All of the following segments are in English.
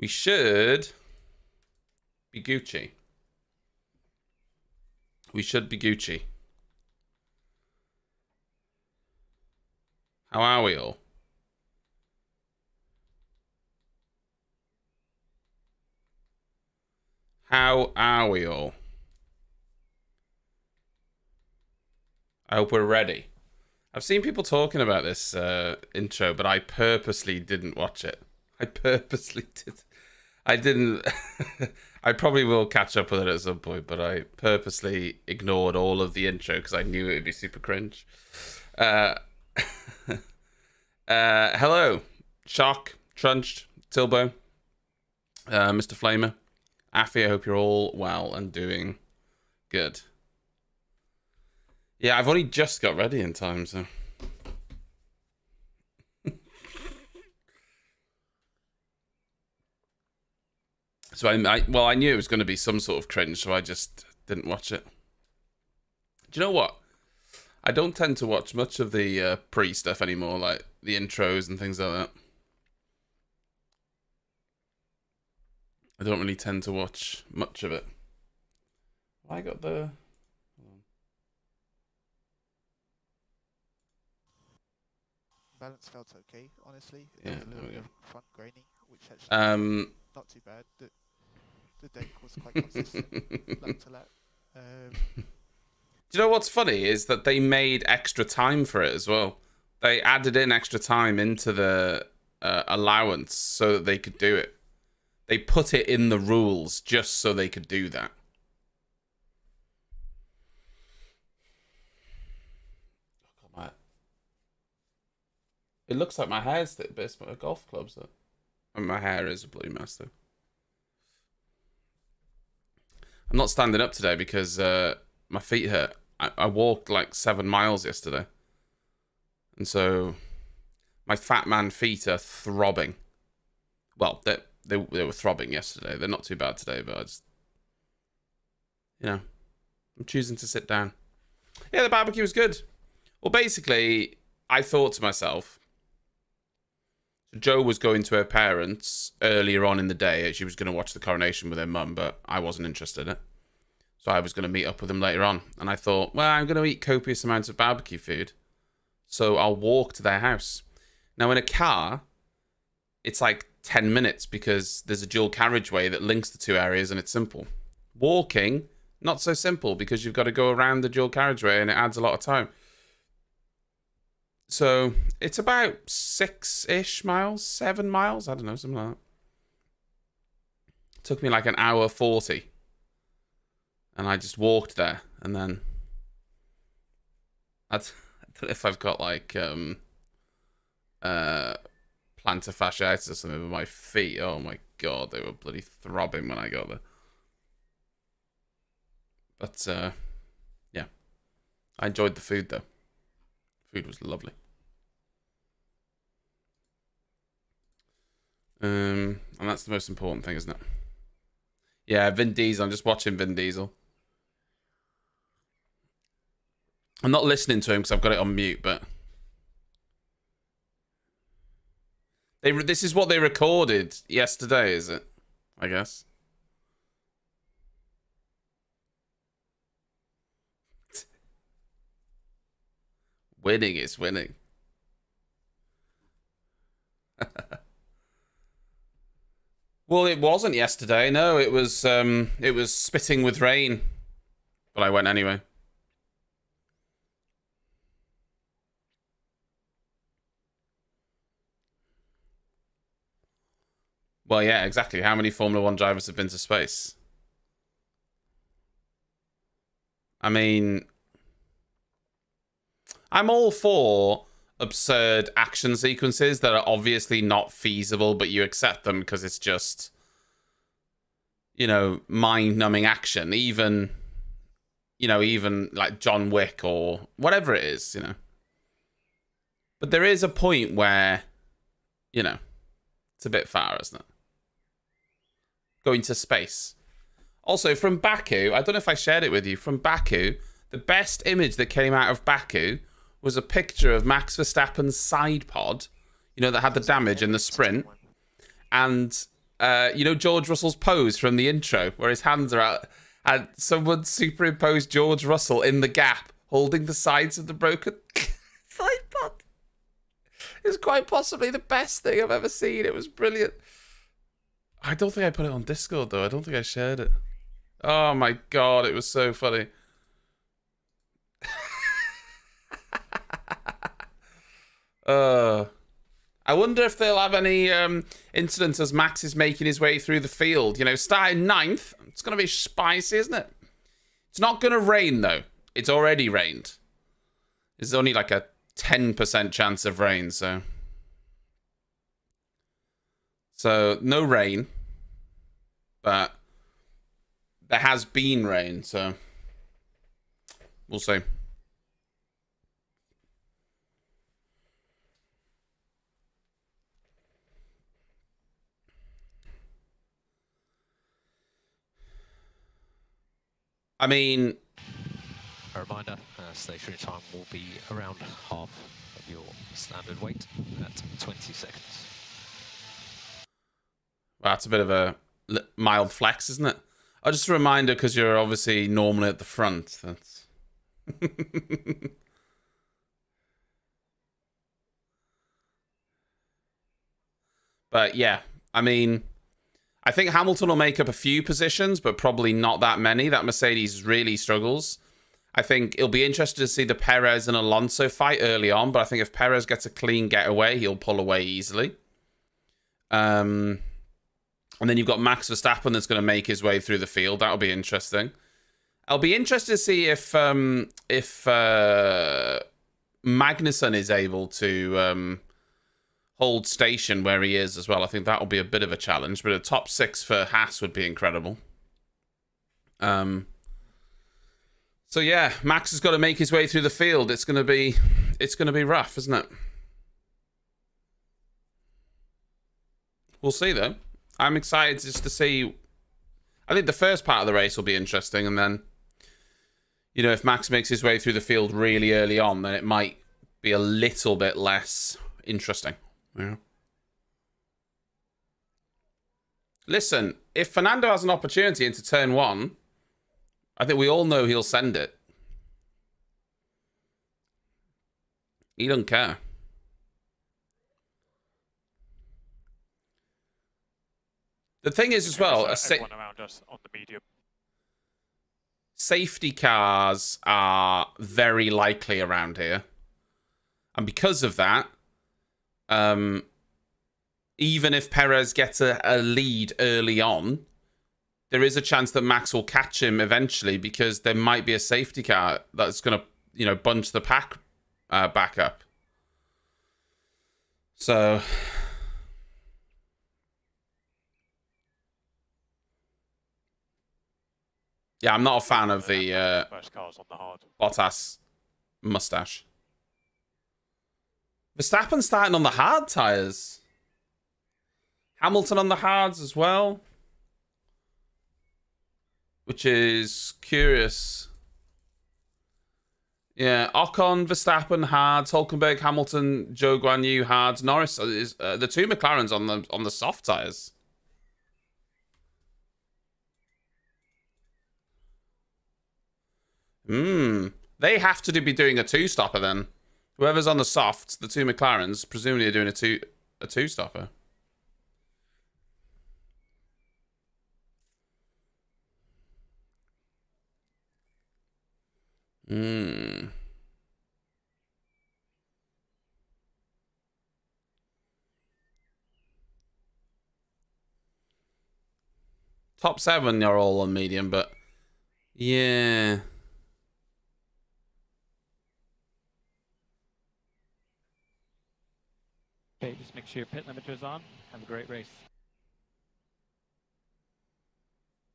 We should be Gucci. We should be Gucci. How are we all? How are we all? I hope we're ready. I've seen people talking about this intro, but I purposely didn't watch it. I purposely did. I didn't. I probably will catch up with it at some point, but I purposely ignored all of the intro because I knew it would be super cringe. Hello, Shock, Trunched, Tilbo, Mr. Flamer, Affy. I hope you're all well and doing good. Yeah, I've only just got ready in time, so. So I knew it was going to be some sort of cringe, so I just didn't watch it. Do you know what? I don't tend to watch much of the pre stuff anymore, like the intros and things like that. I don't really tend to watch much of it. I got the. Balance felt okay, honestly. Yeah, There was a little bit of front graining, which actually not too bad. The deck was quite consistent, lap to lap. Do you know what's funny is that they made extra time for it as well. They added in extra time into the allowance so that they could do it. They put it in the rules just so they could do that. It looks like my hair's the best, but golf clubs though. And my hair is a bloody mess though. I'm not standing up today because my feet hurt. I walked like 7 miles yesterday. And so my fat man feet are throbbing. Well, they were throbbing yesterday. They're not too bad today, but I just, I'm choosing to sit down. Yeah, the barbecue was good. Well, basically, I thought to myself, Jo was going to her parents earlier on in the day. She was going to watch the coronation with her mum, but I wasn't interested in it. So I was going to meet up with them later on. And I thought, well, I'm going to eat copious amounts of barbecue food, so I'll walk to their house. Now, in a car, it's like 10 minutes because there's a dual carriageway that links the two areas and it's simple. Walking, not so simple because you've got to go around the dual carriageway and it adds a lot of time. So it's about 6-ish miles, 7 miles. I don't know, something like that. Took me like an hour 40. And I just walked there. And then I don't know if I've got like plantar fasciitis or something with my feet. Oh my God, they were bloody throbbing when I got there. But yeah, I enjoyed the food though. Food was lovely. And that's the most important thing, isn't it? Yeah, Vin Diesel. I'm just watching Vin Diesel. I'm not listening to him because I've got it on mute, but this is what they recorded yesterday, is it? I guess. Winning is winning. Well, it wasn't yesterday. No, it was spitting with rain, but I went anyway. Well, yeah, exactly. How many Formula 1 drivers have been to space? I mean, I'm all for absurd action sequences that are obviously not feasible, but you accept them because it's just, mind-numbing action. Even like John Wick or whatever it is, But there is a point where, it's a bit far, isn't it? Going to space. Also, from Baku, I don't know if I shared it with you, from Baku, the best image that came out of Baku was a picture of Max Verstappen's side pod, that had the damage in the sprint. And you know George Russell's pose from the intro, where his hands are out, and someone superimposed George Russell in the gap, holding the sides of the broken side pod. It was quite possibly the best thing I've ever seen. It was brilliant. I don't think I put it on Discord, though. I don't think I shared it. Oh, my God. It was so funny. I wonder if they'll have any incidents as Max is making his way through the field. You know, starting 9th. It's going to be spicy, isn't it? It's not going to rain, though. It's already rained. There's only like a 10% chance of rain, so no rain, but there has been rain, so we'll see. I mean, a reminder, stationary time will be around half of your standard weight at 20 seconds. Well, that's a bit of a mild flex, isn't it? Oh, just a reminder, because you're obviously normally at the front. That's but yeah, I mean, I think Hamilton will make up a few positions, but probably not that many. That Mercedes really struggles. I think it'll be interesting to see the Perez and Alonso fight early on, but I think if Perez gets a clean getaway, he'll pull away easily. And then you've got Max Verstappen that's going to make his way through the field. That'll be interesting. I'll be interested to see if Magnussen is able to hold station where he is as well. I think that'll be a bit of a challenge, but a top 6 for Hadz would be incredible. So yeah, Max has got to make his way through the field. It's gonna be rough, isn't it? We'll see though. I'm excited just to see. I think the first part of the race will be interesting, and then, you know, if Max makes his way through the field really early on, then it might be a little bit less interesting. Yeah. Listen, if Fernando has an opportunity into turn 1, I think we all know he'll send it. He don't care. The thing is as well, everyone around us on the medium. Safety cars are very likely around here. And because of that, even if Perez gets a lead early on, there is a chance that Max will catch him eventually, because there might be a safety car that's going to, you know, bunch the pack back up. So yeah, I'm not a fan of the first cars on the hard. Bottas mustache. Verstappen starting on the hard tyres. Hamilton on the hards as well, which is curious. Yeah, Ocon, Verstappen, Hadz, Hülkenberg, Hamilton, Zhou Guanyu, Hadz, Norris. The 2 McLarens on the soft tyres. They have to be doing a 2-stopper then. Whoever's on the softs, the 2 McLarens, presumably are doing a 2-stopper. Top 7 are all on medium, but yeah. Okay, just make sure your pit limiter is on. Have a great race.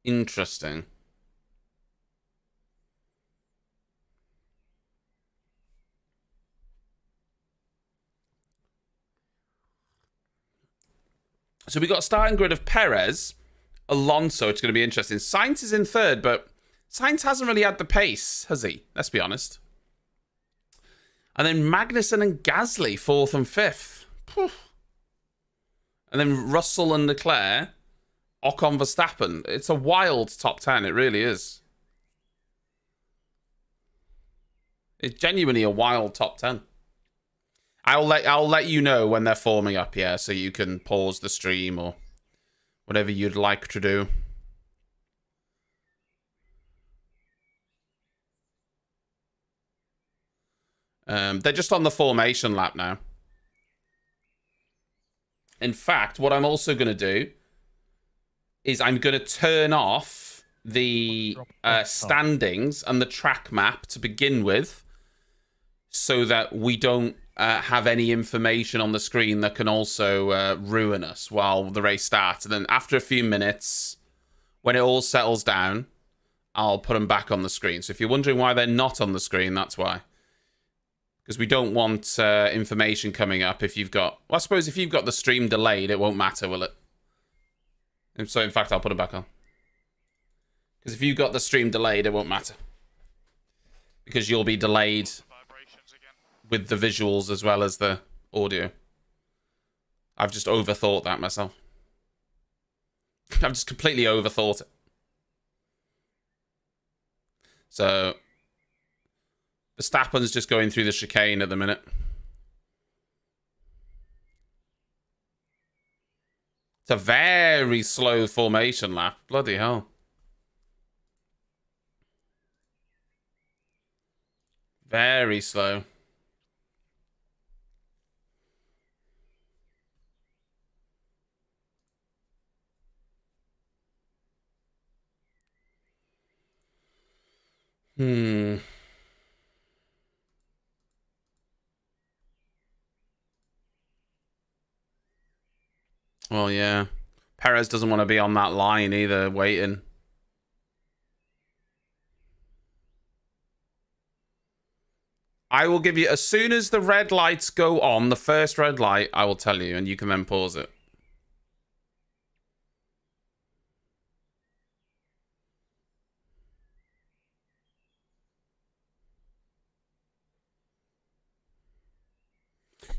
Interesting. So we got a starting grid of Perez, Alonso. It's going to be interesting. Sainz is in 3rd, but Sainz hasn't really had the pace, has he? Let's be honest. And then Magnussen and Gasly, 4th and 5th. And then Russell and Leclerc Ocon Verstappen. It's a wild top 10. It really is. It's genuinely a wild top 10. I'll let you know when they're forming up, yeah, so you can pause the stream or whatever you'd like to do. They're just on the formation lap now. In fact, what I'm also going to do is I'm going to turn off the standings and the track map to begin with so that we don't have any information on the screen that can also ruin us while the race starts. And then after a few minutes, when it all settles down, I'll put them back on the screen. So if you're wondering why they're not on the screen, that's why. Because we don't want information coming up if you've got... Well, I suppose if you've got the stream delayed, it won't matter, will it? So, in fact, I'll put it back on. Because if you've got the stream delayed, it won't matter. Because you'll be delayed with the visuals as well as the audio. I've just overthought that myself. I've just completely overthought it. So... Verstappen's just going through the chicane at the minute. It's a very slow formation lap. Bloody hell. Very slow. Well, yeah. Perez doesn't want to be on that line either, waiting. I will give you, as soon as the red lights go on, the first red light, I will tell you, and you can then pause it.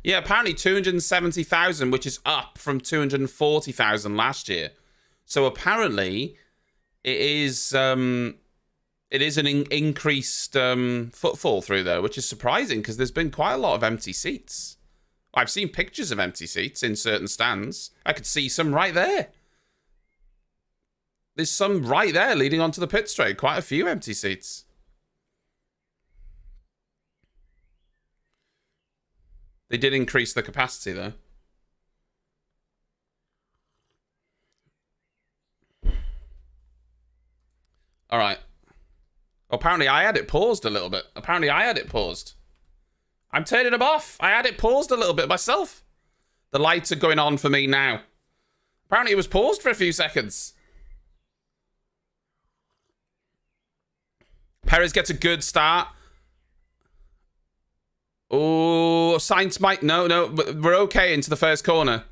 Yeah, apparently 270,000, which is up from 240,000 last year. So apparently, it is an increased footfall through there, which is surprising because there's been quite a lot of empty seats. I've seen pictures of empty seats in certain stands. I could see some right there. There's some right there leading onto the pit straight. Quite a few empty seats. They did increase the capacity, though. All right. Apparently, I had it paused a little bit. I'm turning them off. I had it paused a little bit myself. The lights are going on for me now. Apparently, it was paused for a few seconds. Perez gets a good start. Oh, Sainz might... No, we're okay into the first corner.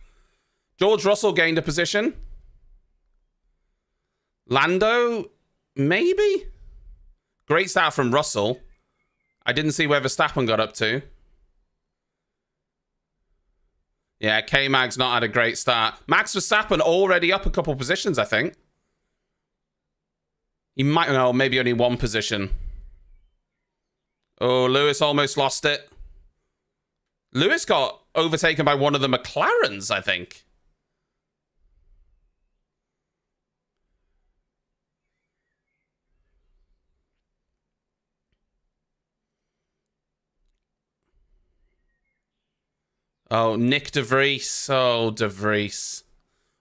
George Russell gained a position. Lando, maybe? Great start from Russell. I didn't see where Verstappen got up to. Yeah, K-Mag's not had a great start. Max Verstappen already up a couple positions, I think. He might... No, maybe only one position. Oh, Lewis almost lost it. Lewis got overtaken by one of the McLarens, I think. Oh, Nick De Vries. Oh, De Vries.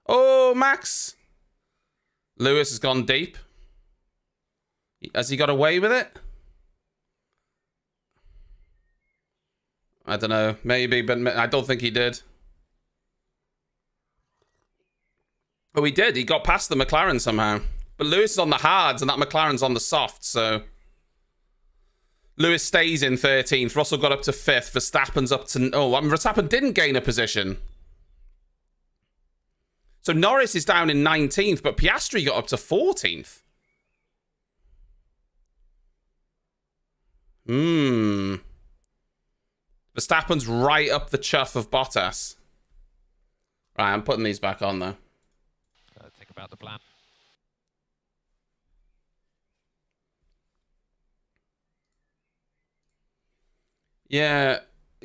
Oh, Max. Lewis has gone deep. Has he got away with it? I don't know. Maybe, but I don't think he did. Oh, he did. He got past the McLaren somehow. But Lewis is on the hards and that McLaren's on the soft, so... Lewis stays in 13th. Russell got up to 5th. Verstappen's up to... Oh, Verstappen didn't gain a position. So Norris is down in 19th, but Piastri got up to 14th. Verstappen's right up the chuff of Bottas. Right, I'm putting these back on, though. Think about about the plan. Yeah,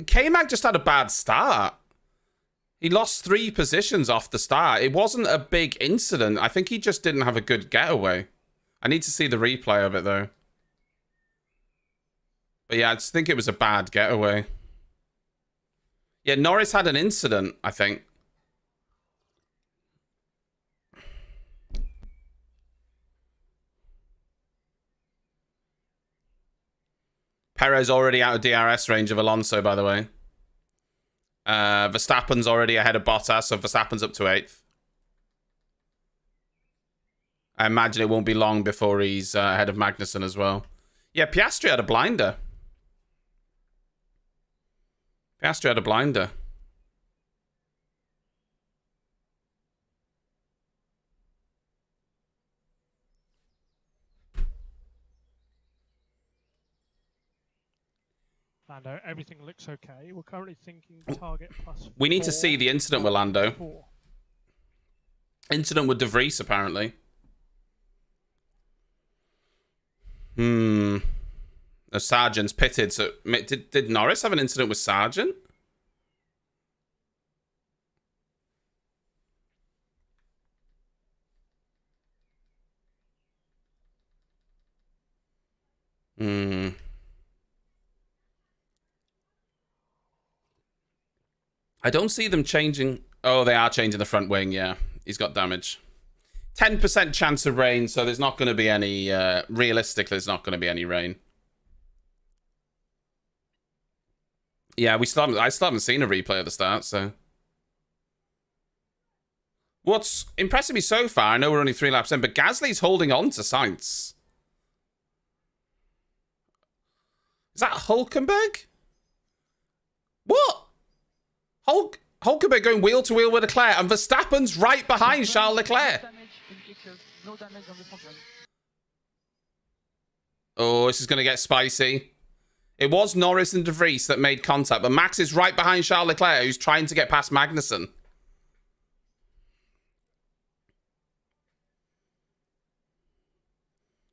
K-Mag just had a bad start. He lost 3 positions off the start. It wasn't a big incident. I think he just didn't have a good getaway. I need to see the replay of it, though. But yeah, I just think it was a bad getaway. Yeah, Norris had an incident, I think. Perez already out of DRS range of Alonso, by the way. Verstappen's already ahead of Bottas, so Verstappen's up to 8th. I imagine it won't be long before he's ahead of Magnussen as well. Yeah, Piastri had a blinder. Piastri had a blinder. Lando, everything looks okay. We're currently thinking target plus. We need to see the incident with Lando. 4. Incident with De Vries, apparently. The Sargent's pitted. So did Norris have an incident with Sargent? I don't see them changing. Oh, they are changing the front wing. Yeah, he's got damage. 10% chance of rain, so there's not going to be any. Realistically, there's not going to be any rain. Yeah, I still haven't seen a replay at the start. So, what's impressing me so far? I know we're only 3 laps in, but Gasly's holding on to Sainz. Is that Hulkenberg? What? Hulkenberg going wheel to wheel with Leclerc, and Verstappen's right behind Charles Leclerc. Oh, this is going to get spicy. It was Norris and De Vries that made contact, but Max is right behind Charles Leclerc, who's trying to get past Magnussen.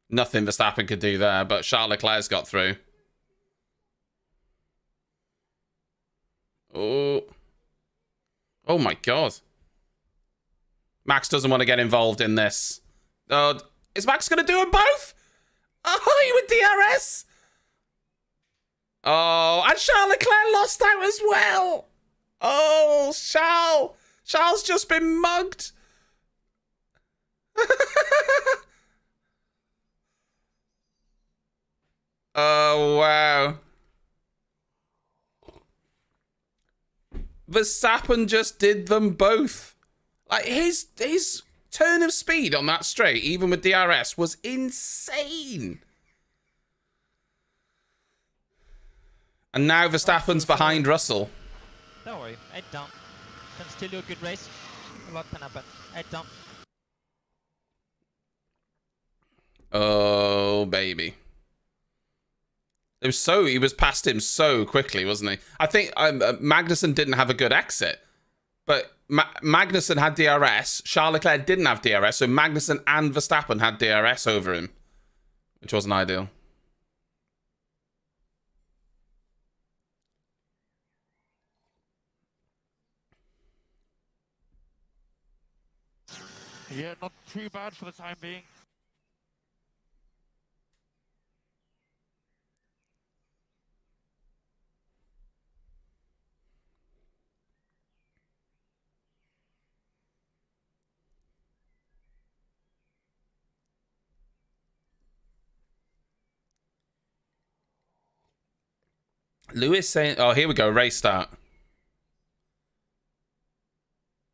Nothing Verstappen could do there, but Charles Leclerc's got through. Oh my God. Max doesn't want to get involved in this. Oh, is Max going to do them both? Oh, he with DRS. Oh, and Charles Leclerc lost out as well. Oh, Charles just been mugged. Oh, wow. Verstappen just did them both. Like, his turn of speed on that straight, even with DRS, was insane. And now Verstappen's behind Russell. Don't worry, head down. Can still do a good race. A lot can happen. Head down. Oh, baby. He was past him so quickly, wasn't he? I think Magnussen didn't have a good exit, but Magnussen had DRS. Charles Leclerc didn't have DRS, so Magnussen and Verstappen had DRS over him, which wasn't ideal. Yeah, not too bad for the time being. Lewis saying, oh, here we go, race start.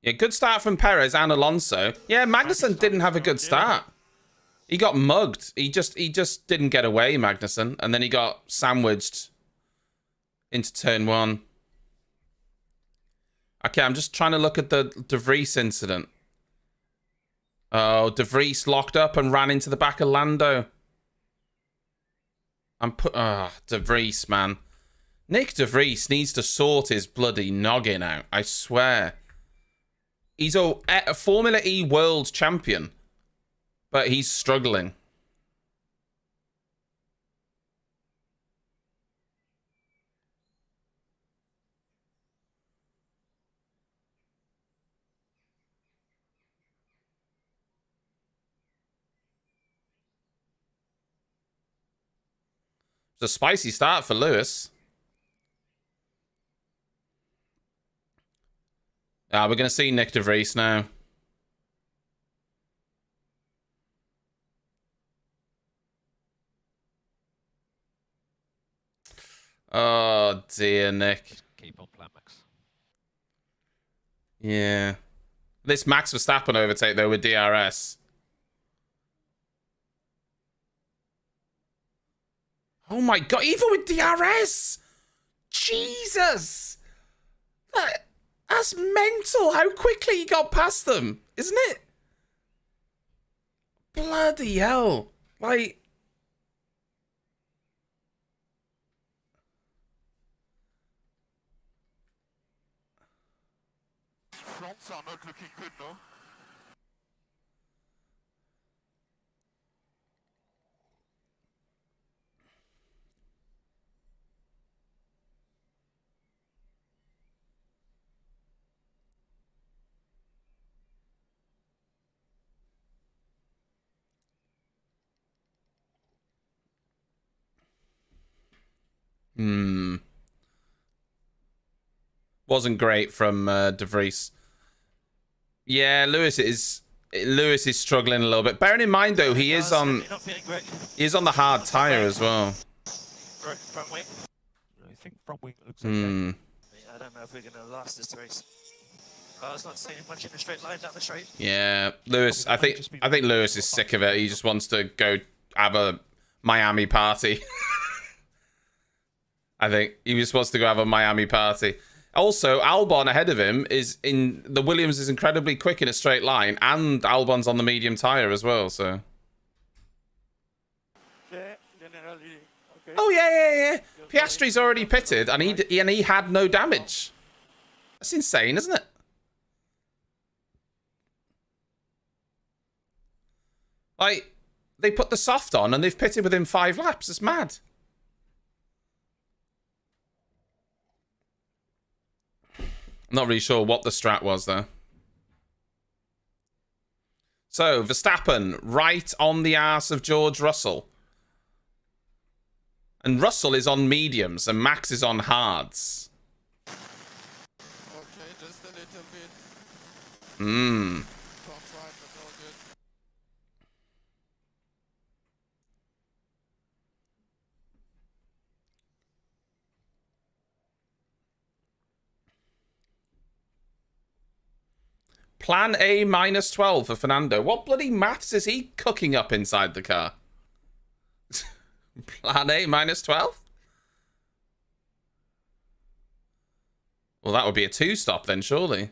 Yeah, good start from Perez and Alonso. Yeah, Magnussen didn't have a good start. He got mugged. He just didn't get away, Magnussen, and then he got sandwiched into turn 1. Okay, I'm just trying to look at the De Vries incident. Oh, De Vries locked up and ran into the back of Lando. De Vries, man. Nick De Vries needs to sort his bloody noggin out, I swear. He's a Formula E world champion, but he's struggling. It's a spicy start for Lewis. We're going to see Nick de Vries now. Oh, dear, Nick. Keep on plan, Max. Yeah. This Max Verstappen overtake, though, with DRS. Oh, my God. Even with DRS! Jesus! That's mental how quickly he got past them, isn't it? Bloody hell. Like... Fronts are not looking good, no? Wasn't great from de Vries. Yeah, Lewis is struggling a little bit. Bearing in mind though, he is on the hard tire as well. Front wing. I think front wing looks okay. I don't know if we're going to last this race. Car's not staying much in a straight line down the straight. Yeah, Lewis. I think Lewis is sick of it. He just wants to go have a Miami party. I think he just wants to go have a Miami party. Also, Albon ahead of him the Williams is incredibly quick in a straight line, and Albon's on the medium tire as well. So. Yeah, generally. Okay. Oh yeah. Piastri's already pitted, and he had no damage. That's insane, isn't it? Like, they put the soft on, and they've pitted within 5 laps. It's mad. I'm not really sure what the strat was, though. So, Verstappen, right on the arse of George Russell. And Russell is on mediums, and Max is on hards. Okay, just a little bit. Top right, but all good. Plan A minus 12 for Fernando. What bloody maths is he cooking up inside the car? Plan A minus 12? Well, that would be a 2-stop then, surely.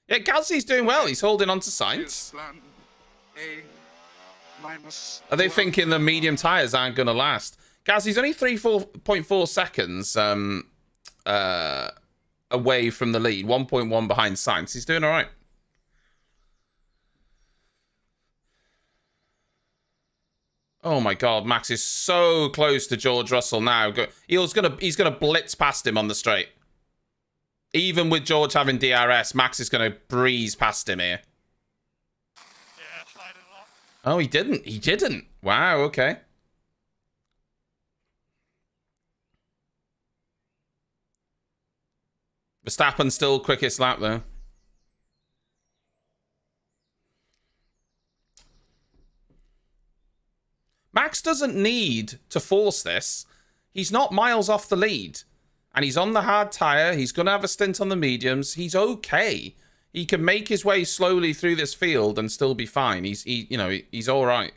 Yeah, Gasly's doing well. He's holding on to Sainz. Plan A minus. Are they thinking the medium tyres aren't going to last? Gasly's only 3.4 seconds away from the lead. 1.1 behind Sainz. He's doing all right. Oh my God, Max is so close to George Russell now. He's gonna blitz past him on the straight. Even with George having DRS, Max is gonna breeze past him here. Yeah, sliding off. Oh, he didn't. He didn't. Wow. Okay. Verstappen still quickest lap though. Max doesn't need to force this. He's not miles off the lead. And he's on the hard tyre. He's going to have a stint on the mediums. He's okay. He can make his way slowly through this field and still be fine. He's all right.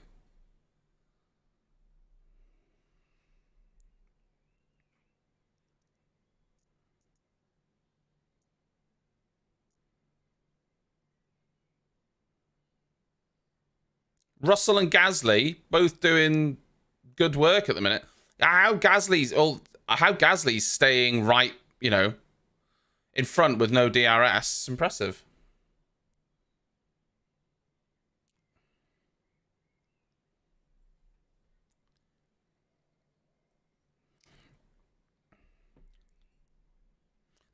Russell and Gasly both doing good work at the minute. How Gasly's staying right, in front with no DRS. It's impressive.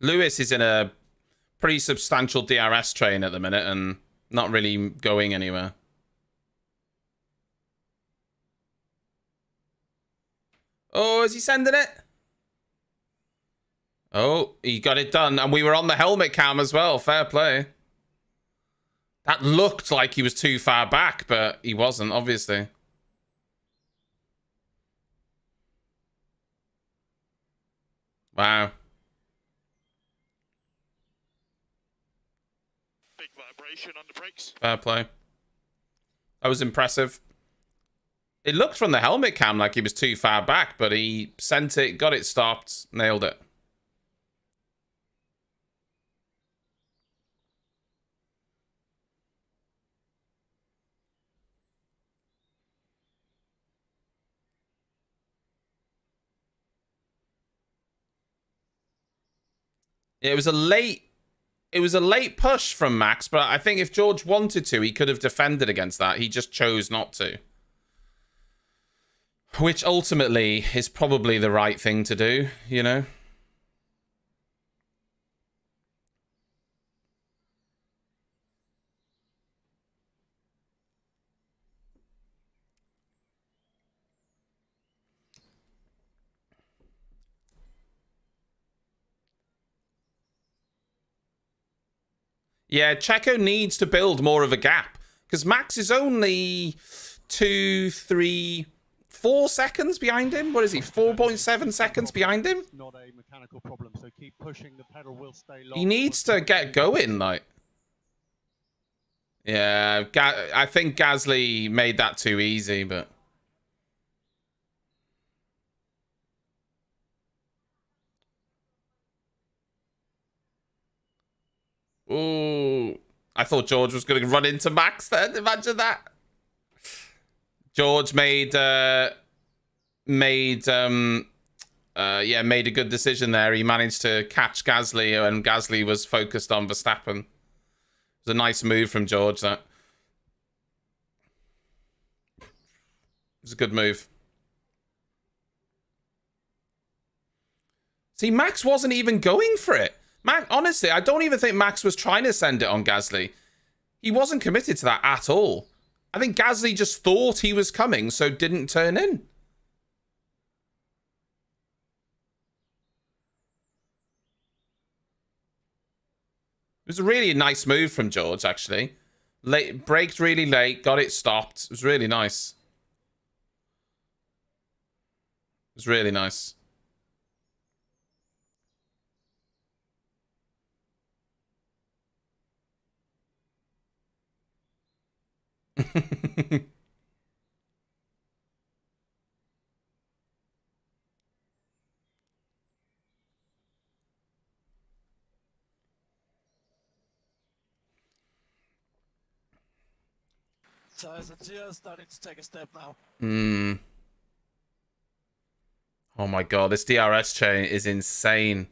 Lewis is in a pretty substantial DRS train at the minute and not really going anywhere. Oh, is he sending it? Oh, he got it done. And we were on the helmet cam as well. Fair play. That looked like he was too far back, but he wasn't, obviously. Wow. Big vibration on the brakes. Fair play. That was impressive. It looked from the helmet cam like he was too far back, but he sent it, got it stopped, nailed it. It was a late push from Max, but I think if George wanted to, he could have defended against that. He just chose not to. Which ultimately is probably the right thing to do, you know? Yeah, Checo needs to build more of a gap. Because Max is only 2, 3, 4 seconds behind him. What is he? 4.7 seconds behind him? Not a mechanical problem, so keep pushing. The pedal will stay long. He needs to get going, like. Yeah, I think Gasly made that too easy, but. Ooh, I thought George was going to run into Max then. Imagine that. George made a good decision there. He managed to catch Gasly, and Gasly was focused on Verstappen. It was a nice move from George, that. It was a good move. See, Max wasn't even going for it. Max, honestly, I don't even think Max was trying to send it on Gasly. He wasn't committed to that at all. I think Gasly just thought he was coming, so didn't turn in. It was a really nice move from George, actually. Braked really late, got it stopped. It was really nice. It was really nice. Tires are just starting to take a step now. Oh my god, this DRS chain is insane.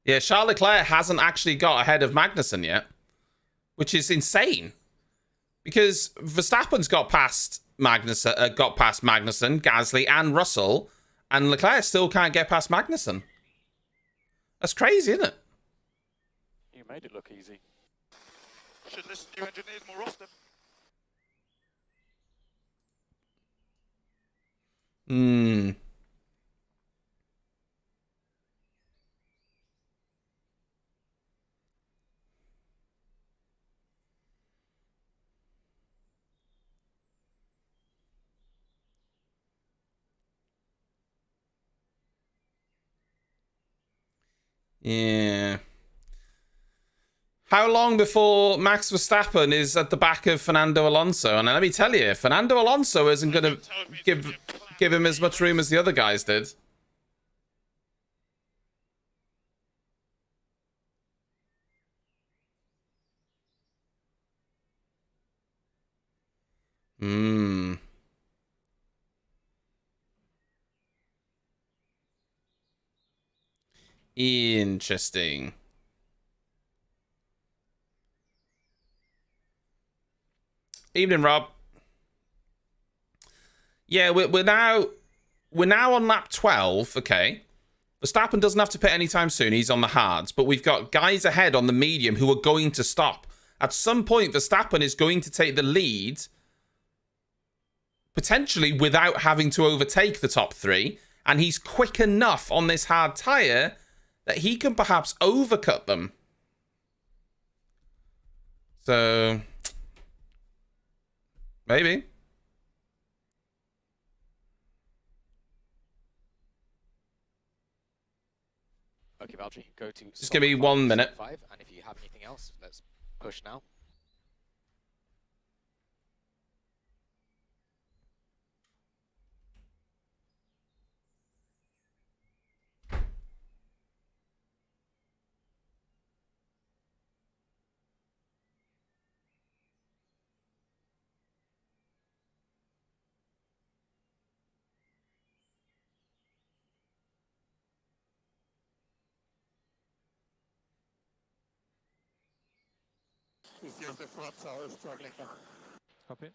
Yeah, Charles Leclerc hasn't actually got ahead of Magnussen yet, which is insane. Because Verstappen's got past Magnussen, Gasly, and Russell, and Leclerc still can't get past Magnussen. That's crazy, isn't it? You made it look easy. Should listen to your engineers more often. Yeah. How long before Max Verstappen is at the back of Fernando Alonso? And let me tell you, Fernando Alonso isn't going to give him as much room as the other guys did. Interesting. Evening, Rob. Yeah, we're now on lap 12. Okay, Verstappen doesn't have to pit anytime soon. He's on the hards, but we've got guys ahead on the medium who are going to stop. At some point, Verstappen is going to take the lead, potentially without having to overtake the top three, and he's quick enough on this hard tyre that he can perhaps overcut them. So, maybe. Okay, Valtteri, go to... Just give me 1 minute. 5, and if you have anything else, let's push now. It's just the front tire struggling now. Copy.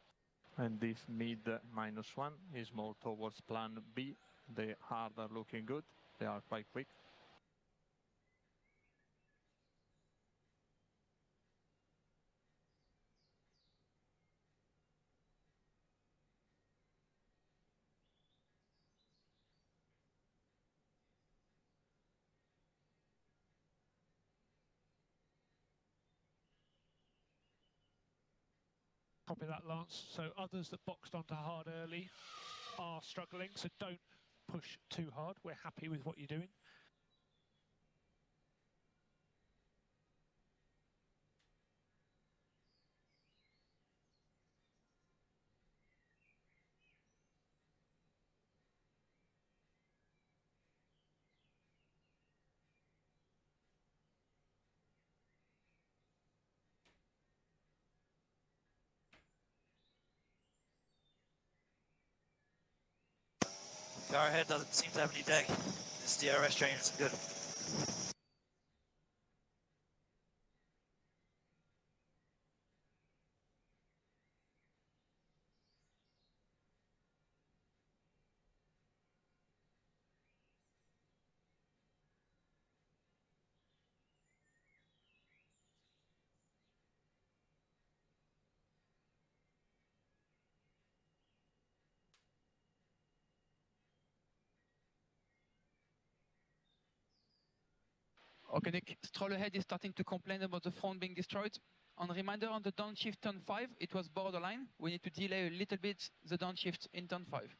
And this mid -1 is more towards plan B. The hard are looking good. They are quite quick. Copy that, Lance. So others that boxed onto hard early are struggling, so don't push too hard. We're happy with what you're doing. Car ahead doesn't seem to have any deck. This DRS train isn't good. Okay, Nick, Stroll ahead is starting to complain about the front being destroyed. On reminder, on the downshift turn 5, it was borderline. We need to delay a little bit the downshift in turn 5.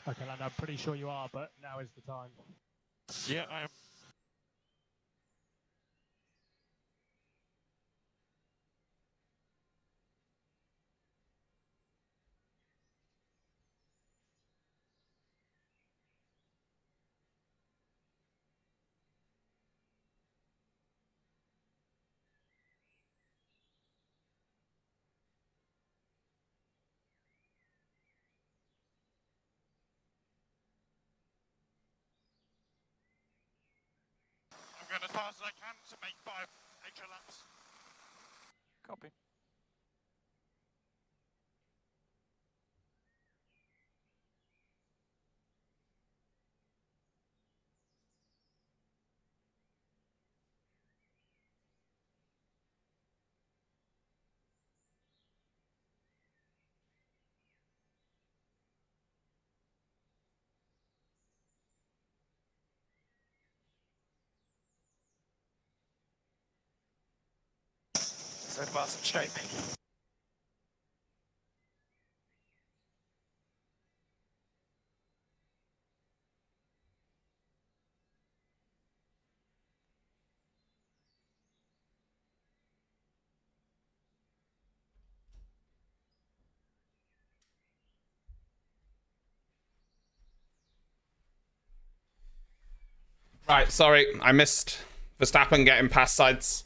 Okay, Lando, I'm pretty sure you are, but now is the time. Yeah, I am. I'm going as fast as I can to make 5 extra laps. Copy. so fast and straight. Right, sorry, I missed Verstappen getting past sides,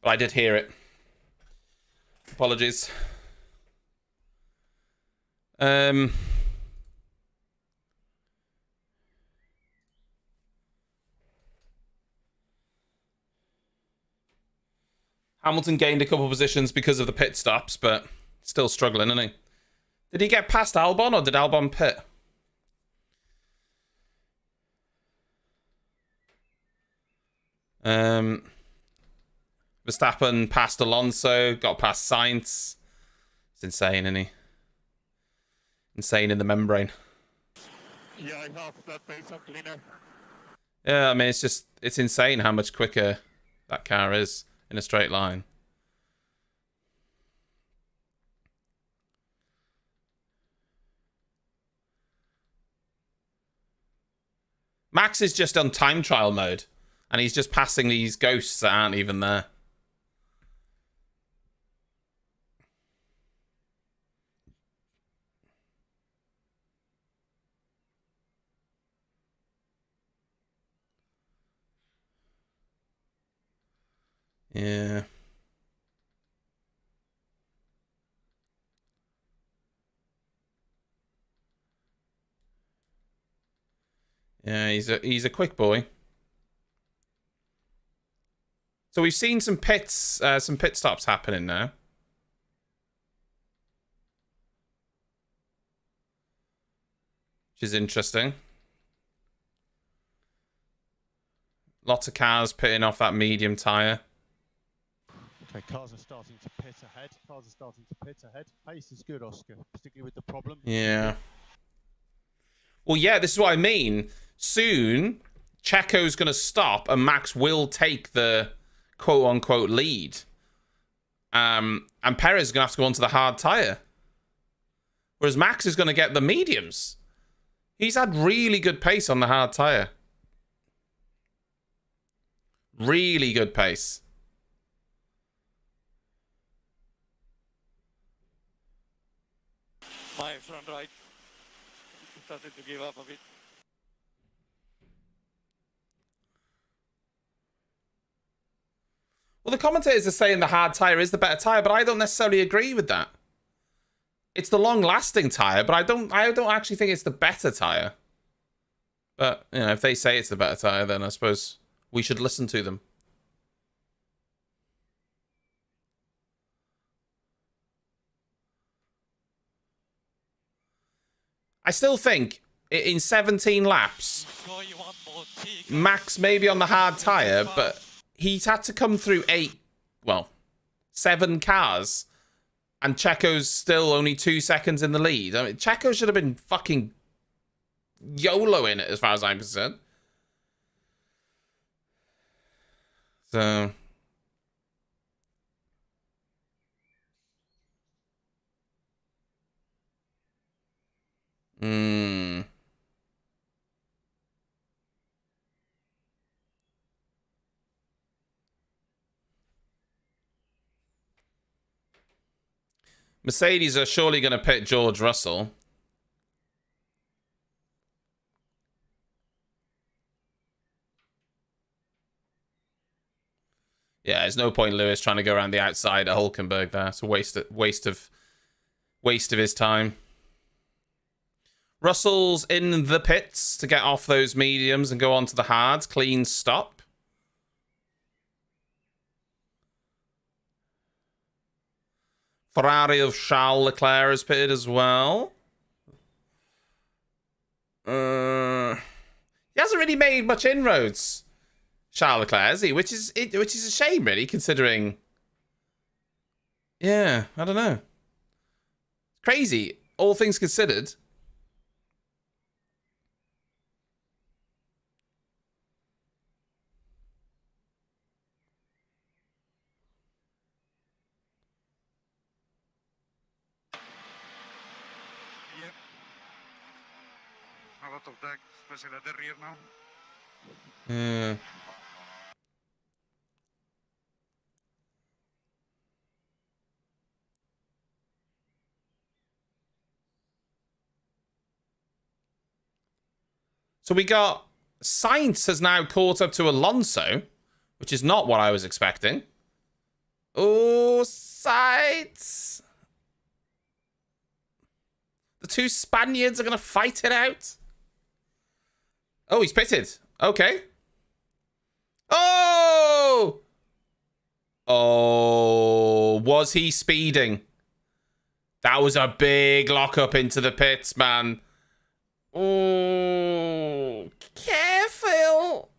but I did hear it. Apologies. Hamilton gained a couple positions because of the pit stops, but still struggling, isn't he? Did he get past Albon, or did Albon pit? Verstappen passed Alonso, got past Sainz. It's insane, isn't he? Insane in the membrane. Yeah, I have that pace of cleaner. Yeah, I mean, it's insane how much quicker that car is in a straight line. Max is just on time trial mode, and he's just passing these ghosts that aren't even there. Yeah. Yeah, he's a quick boy. So we've seen some pit stops happening now. Which is interesting. Lots of cars pitting off that medium tyre. Okay, cars are starting to pit ahead. Pace is good, Oscar, particularly with the problem. Yeah. Well, yeah, this is what I mean. Soon, Checo's going to stop and Max will take the quote-unquote lead. And Perez is going to have to go onto the hard tyre. Whereas Max is going to get the mediums. He's had really good pace on the hard tyre. Really good pace. My front right started to give up a bit. Well, the commentators are saying the hard tyre is the better tyre, but I don't necessarily agree with that. It's the long-lasting tyre, but I don't actually think it's the better tyre. But, you know, if they say it's the better tyre, then I suppose we should listen to them. I still think in 17 laps, Max may be on the hard tyre, but he's had to come through 7 cars, and Checo's still only 2 seconds in the lead. I mean, Checo should have been fucking YOLOing it as far as I'm concerned. So... Mercedes are surely going to pit George Russell. Yeah, there's no point Lewis trying to go around the outside at Hulkenberg there. It's a waste of his time. Russell's in the pits to get off those mediums and go on to the hards. Clean stop. Ferrari of Charles Leclerc has pitted as well. He hasn't really made much inroads, Charles Leclerc, has he? Which is a shame, really, considering... Yeah, I don't know. Crazy, all things considered. Yeah. So we got Sainz has now caught up to Alonso, which is not what I was expecting. Oh, Sainz. The two Spaniards are going to fight it out. Oh, he's pitted. Okay. Oh! Oh, was he speeding? That was a big lockup into the pits, man. Oh, careful.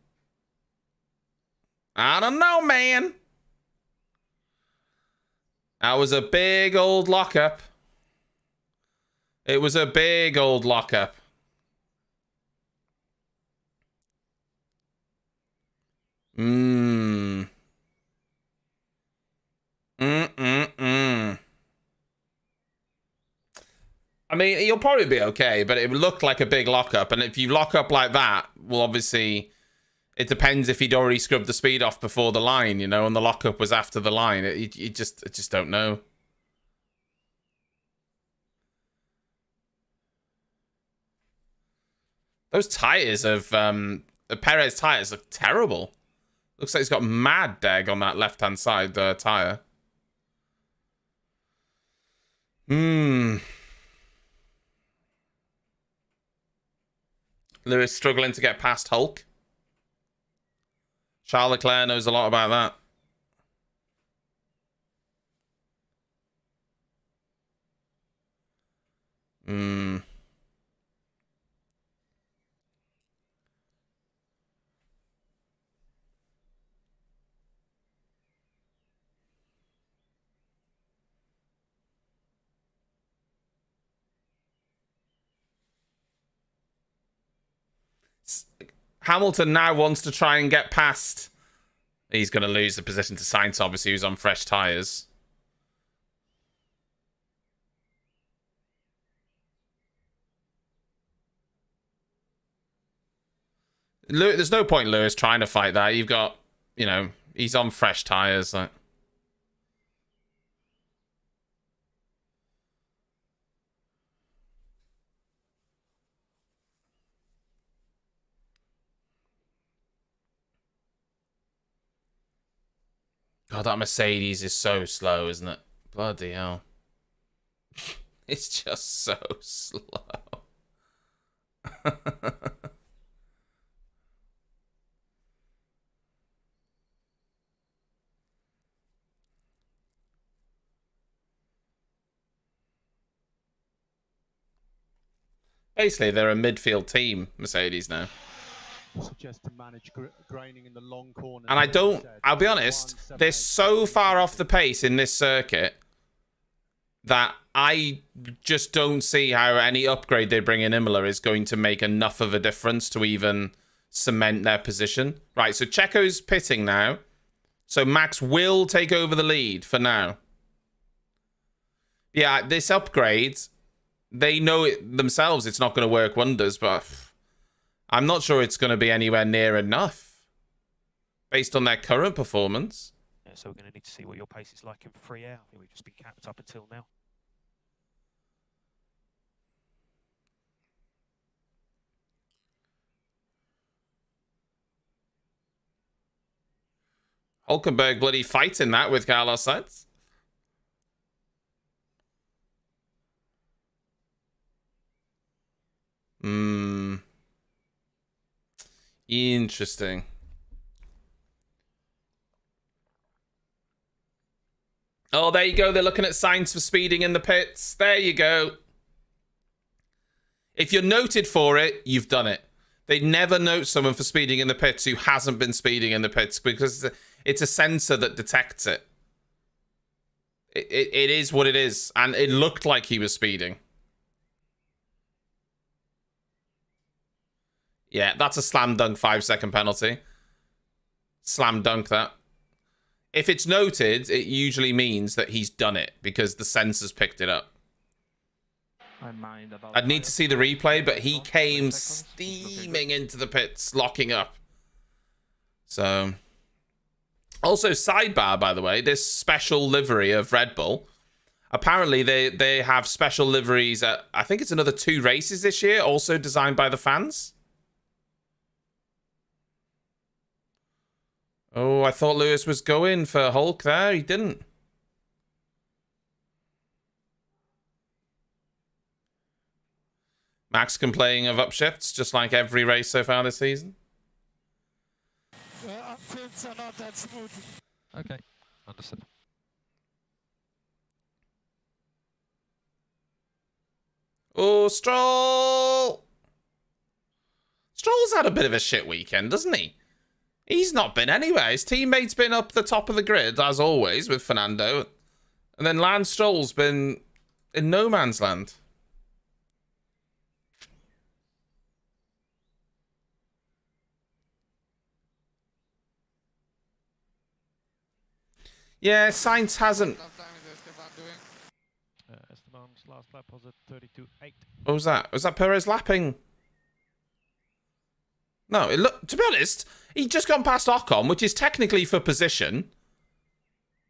I don't know, man. That was a big old lockup. It was a big old lockup. I mean, you'll probably be okay, but it looked like a big lockup. And if you lock up like that, well, obviously, it depends if he'd already scrubbed the speed off before the line, you know, and the lockup was after the line. You just don't know. Those tires of the Perez tires look terrible. Looks like he's got mad deg on that left-hand side tire. Lewis struggling to get past Hulk. Charles Leclerc knows a lot about that. Hamilton now wants to try and get past. He's going to lose the position to Sainz, obviously, who's on fresh tyres. There's no point Lewis trying to fight that. You've got, you know, he's on fresh tyres. Like. God, that Mercedes is so slow, isn't it? Bloody hell. It's just so slow. Basically, they're a midfield team, Mercedes now. Suggest to manage graining in the long corner. And I'll be honest, they're so far off the pace in this circuit that I just don't see how any upgrade they bring in Imola is going to make enough of a difference to even cement their position. Right, so Checo's pitting now. So Max will take over the lead for now. Yeah, this upgrade, they know it themselves it's not going to work wonders, but I'm not sure it's going to be anywhere near enough based on their current performance. Yeah, so we're going to need to see what your pace is like in free air. I think we've just been capped up until now. Hulkenberg bloody fighting that with Carlos Sainz. Interesting. Oh, there you go. They're looking at Sainz for speeding in the pits. There you go. If you're noted for it, you've done it. They never note someone for speeding in the pits who hasn't been speeding in the pits because it's a sensor that detects it. It is what it is. And it looked like he was speeding. Yeah, that's a slam dunk 5-second penalty. Slam dunk that. If it's noted, it usually means that he's done it because the sensors picked it up. I mind about. I'd need to see the replay, but he came steaming into the pits, locking up. So, also sidebar, by the way, this special livery of Red Bull. Apparently, they have special liveries at, I think it's another 2 races this year, also designed by the fans. Oh, I thought Lewis was going for Hulk there. He didn't. Max complaining of upshifts, just like every race so far this season. Upfits are not that smooth. Okay, understood. Oh, Stroll! Stroll's had a bit of a shit weekend, doesn't he? He's not been anywhere. His teammate's been up the top of the grid, as always, with Fernando. And then Lance Stroll's been in no man's land. Yeah, Sainz hasn't. Esteban's last lap was at 32.8. What was that? Was that Perez lapping? No, it looked. To be honest, he just gone past Ocon, which is technically for position.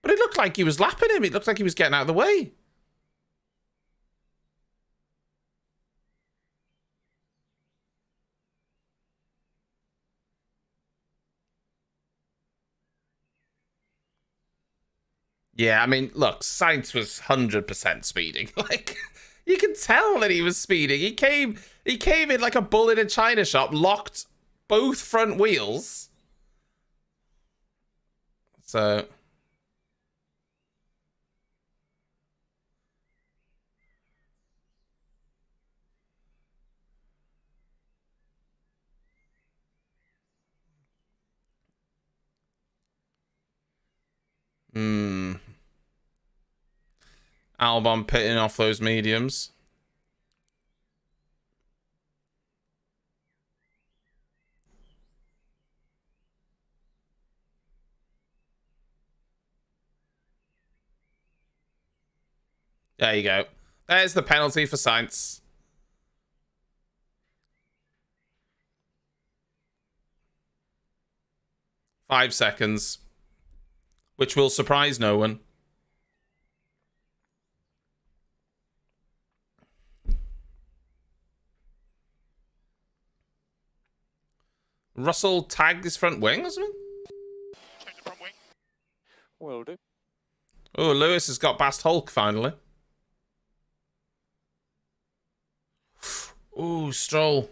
But it looked like he was lapping him. It looked like he was getting out of the way. Yeah, I mean, look, Sainz was 100% speeding. Like, you can tell that he was speeding. He came in like a bull in a china shop, locked both front wheels. So, Albon pitting off those mediums. There you go. There's the penalty for Sainz. Five seconds. Which will surprise no one. Russell tagged his front wing or something? Change the front wing. Will do. Oh, Lewis has got past Hulk finally. Ooh, Stroll.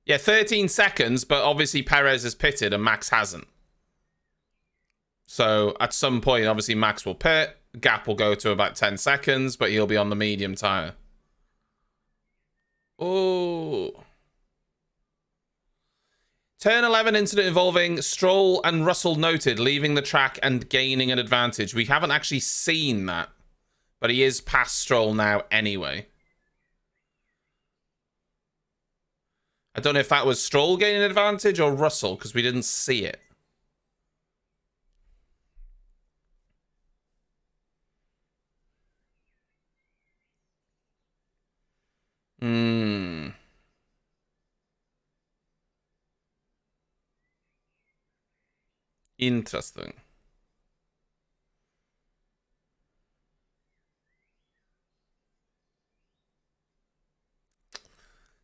Yeah, 13 seconds, but obviously Perez has pitted and Max hasn't. So at some point, obviously Max will pit. Gap will go to about 10 seconds, but he'll be on the medium tyre. Oh. Turn 11 incident involving Stroll and Russell noted, leaving the track and gaining an advantage. We haven't actually seen that, but he is past Stroll now anyway. I don't know if that was Stroll gaining an advantage or Russell, because we didn't see it. Interesting.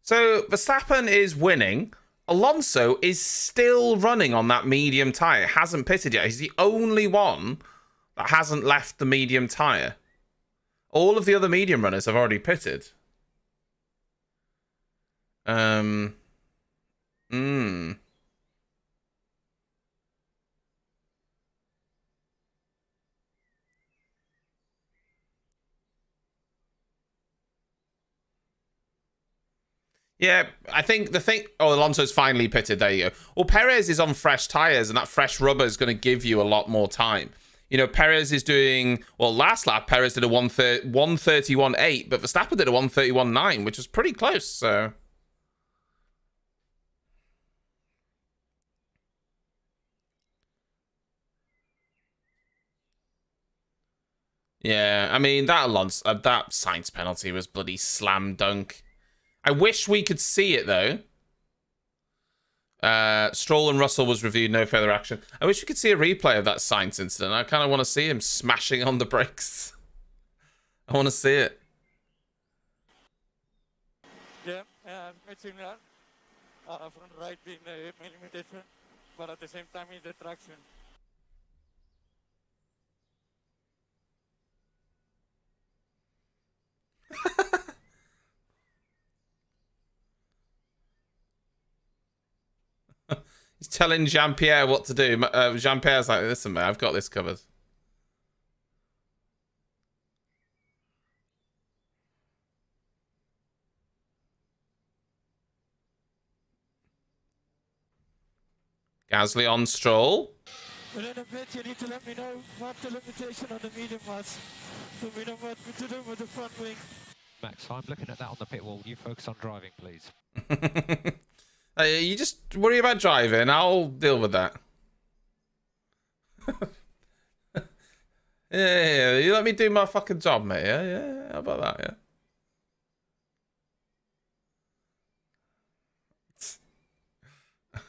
So Verstappen is winning. Alonso is still running on that medium tyre. Hasn't pitted yet. He's the only one that hasn't left the medium tyre. All of the other medium runners have already pitted. Yeah, I think the thing... Oh, Alonso's finally pitted. There you go. Well, Perez is on fresh tyres, and that fresh rubber is going to give you a lot more time. You know, Perez is doing, well, last lap, Perez did a 131.8, but Verstappen did a 131.9, which was pretty close, so. Yeah, I mean, that Alonso, that Sainz penalty was bloody slam dunk. I wish we could see it, though. Stroll and Russell was reviewed, no further action. I wish we could see a replay of that Sainz incident. I kind of want to see him smashing on the brakes. I want to see it. Yeah, I think that front right being the main limitation, but at the same time is the traction. He's telling Jean-Pierre what to do. Jean-Pierre's like, listen, man, I've got this covered. Gasly on Stroll. But in a bit, you need to let me know what the limitation on the medium was, so we know what to do with the front wing. Max, I'm looking at that on the pit wall. You focus on driving, please. You just worry about driving. I'll deal with that. Yeah, you let me do my fucking job, mate. Yeah. How about that,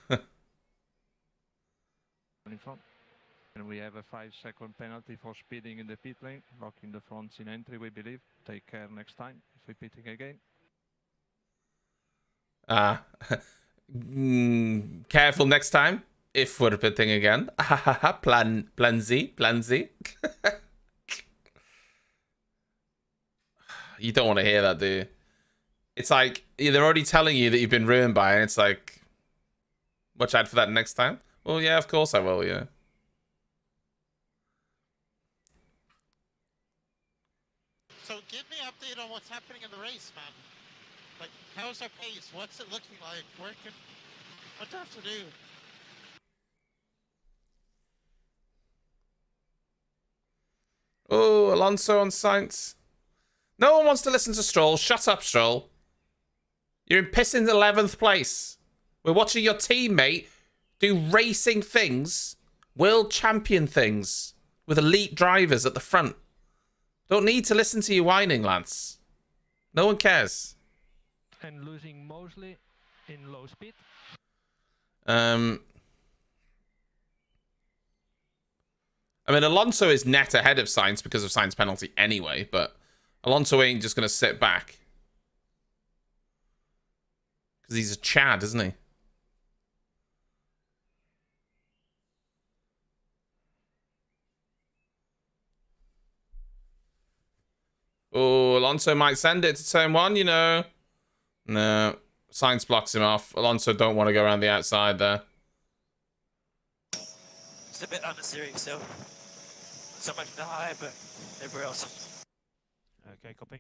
yeah? In front. And we have a 5-second penalty for speeding in the pit lane, locking the fronts in entry, we believe. Take care next time if we're pitting again. Careful next time if we're pitting again. plan Z. You don't want to hear that, do you? It's like, they're already telling you that you've been ruined by it, and it's like, watch out for that next time. Well, yeah, of course I will, yeah. So give me an update on what's happening in the race, man. Like, how's our pace? What's it looking like? What do I have to do? Oh, Alonso on Sainz. No one wants to listen to Stroll. Shut up, Stroll. You're in pissing 11th place. We're watching your teammate do racing things, world champion things, with elite drivers at the front. Don't need to listen to you whining, Lance. No one cares. And losing mostly in low speed. I mean, Alonso is net ahead of Sainz because of Sainz penalty anyway, but Alonso ain't just going to sit back. Because he's a Chad, isn't he? Oh, Alonso might send it to turn 1, you know. No, Sainz blocks him off. Alonso don't want to go around the outside there. It's a bit unnecessary, so much in the high, but everywhere else. Okay, copy.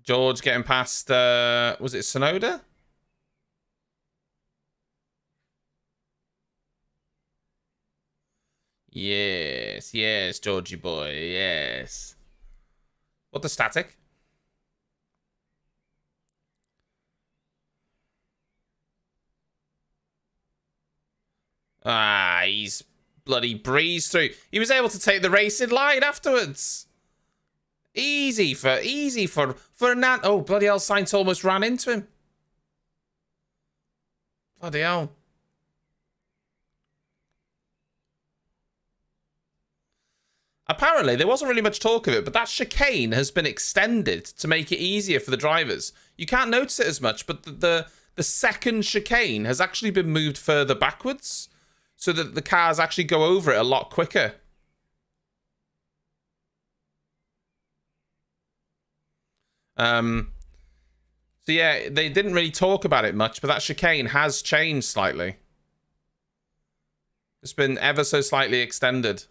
George getting past, was it Sonoda? Yes, Georgie boy, yes. What the static? He's bloody breezed through. He was able to take the race in line afterwards. Easy for Fernando. Oh, bloody hell, Sainz almost ran into him. Bloody hell. Apparently, there wasn't really much talk of it, but that chicane has been extended to make it easier for the drivers. You can't notice it as much, but the second chicane has actually been moved further backwards so that the cars actually go over it a lot quicker. So yeah, they didn't really talk about it much, but that chicane has changed slightly. It's been ever so slightly extended.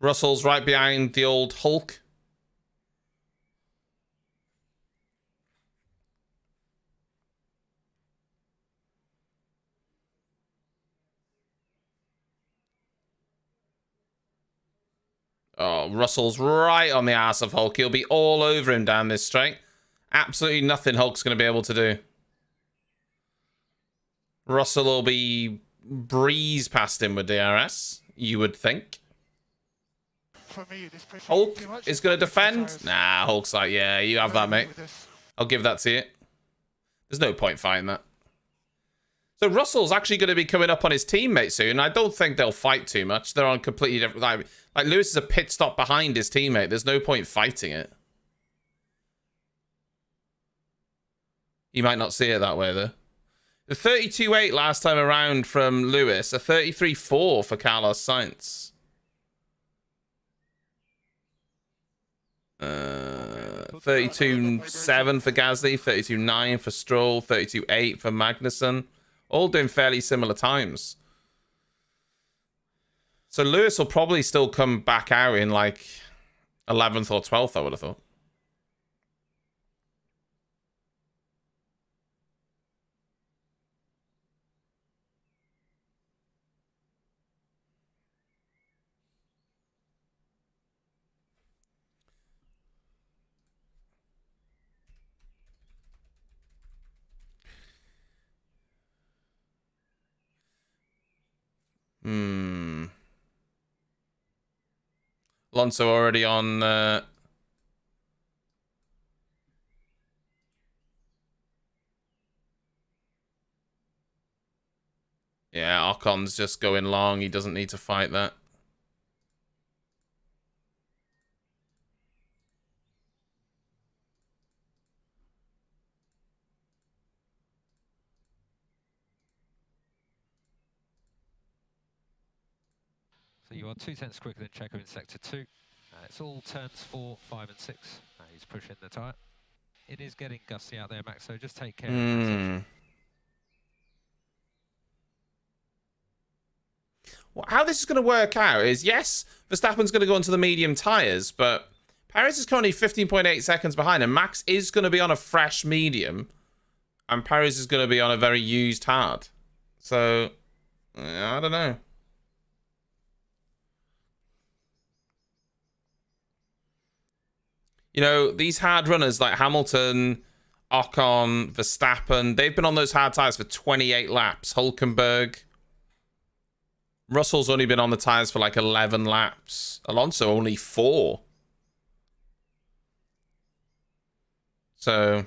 Russell's right behind the old Hulk. Oh, Russell's right on the ass of Hulk. He'll be all over him down this straight. Absolutely nothing Hulk's going to be able to do. Russell will be breeze past him with DRS, you would think. For me, this pushing Hulk too much. is going to defend. Nah, Hulk's like, yeah, you have that, mate. I'll give that to you. There's no point fighting that. So Russell's actually going to be coming up on his teammate soon. I don't think they'll fight too much. They're on completely different... Like Lewis is a pit stop behind his teammate. There's no point fighting it. You might not see it that way, though. The 32.8 last time around from Lewis. A 33.4 for Carlos Sainz. 32.7 for Gasly. 32.9 for Stroll. 32.8 for Magnussen. All doing fairly similar times. So Lewis will probably still come back out in like 11th or 12th, I would have thought. Alonso already on... Yeah, Ocon's just going long. He doesn't need to fight that. So you are 2 tenths quicker than Checo in sector 2. It's all turns 4, 5 and 6. He's pushing the tyre. It is getting gusty out there, Max, so just take care of that. Well, how this is going to work out is, yes, Verstappen's going to go into the medium tyres, but Perez is currently 15.8 seconds behind, and Max is going to be on a fresh medium, and Perez is going to be on a very used hard. So, I don't know. You know, these hard runners like Hamilton, Ocon, Verstappen, they've been on those hard tyres for 28 laps. Hülkenberg. Russell's only been on the tyres for like 11 laps. Alonso only 4. So...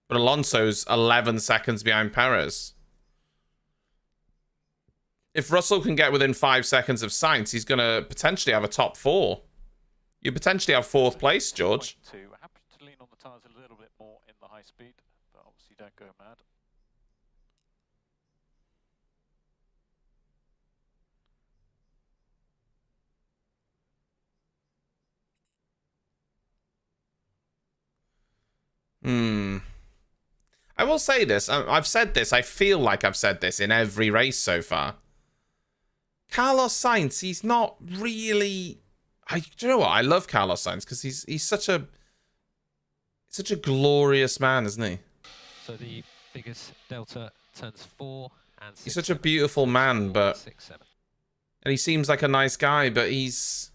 But Alonso's 11 seconds behind Perez. If Russell can get within 5 seconds of Sainz, he's going to potentially have a top 4. You potentially have 4th place, George. Happy to lean on the tyres a little bit more in the high speed, but obviously don't go mad. I will say this. I've said this. I feel like I've said this in every race so far. Carlos Sainz, he's not really... do you know what? I love Carlos Sainz because he's such a glorious man, isn't he? So the biggest delta turns 4 and 6. He's such a beautiful man, but 6, 7. and he seems like a nice guy, but he's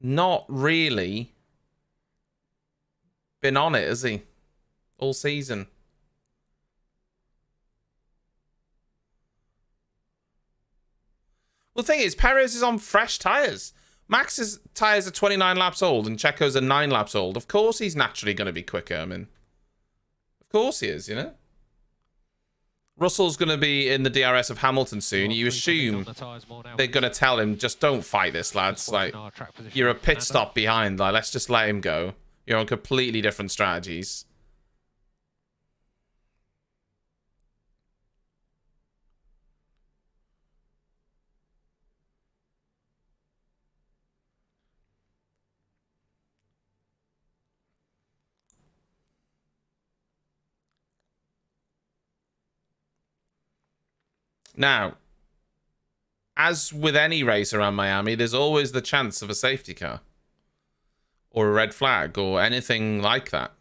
not really been on it, has he? All season. Well, the thing is, Perez is on fresh tyres. Max's tyres are 29 laps old and Checo's are 9 laps old. Of course he's naturally going to be quicker, I mean. Of course he is, you know? Russell's going to be in the DRS of Hamilton soon. You assume they're going to tell him, just don't fight this, lads. Like, you're a pit stop behind. Like, let's just let him go. You're on completely different strategies. Now, as with any race around Miami, there's always the chance of a safety car or a red flag or anything like that.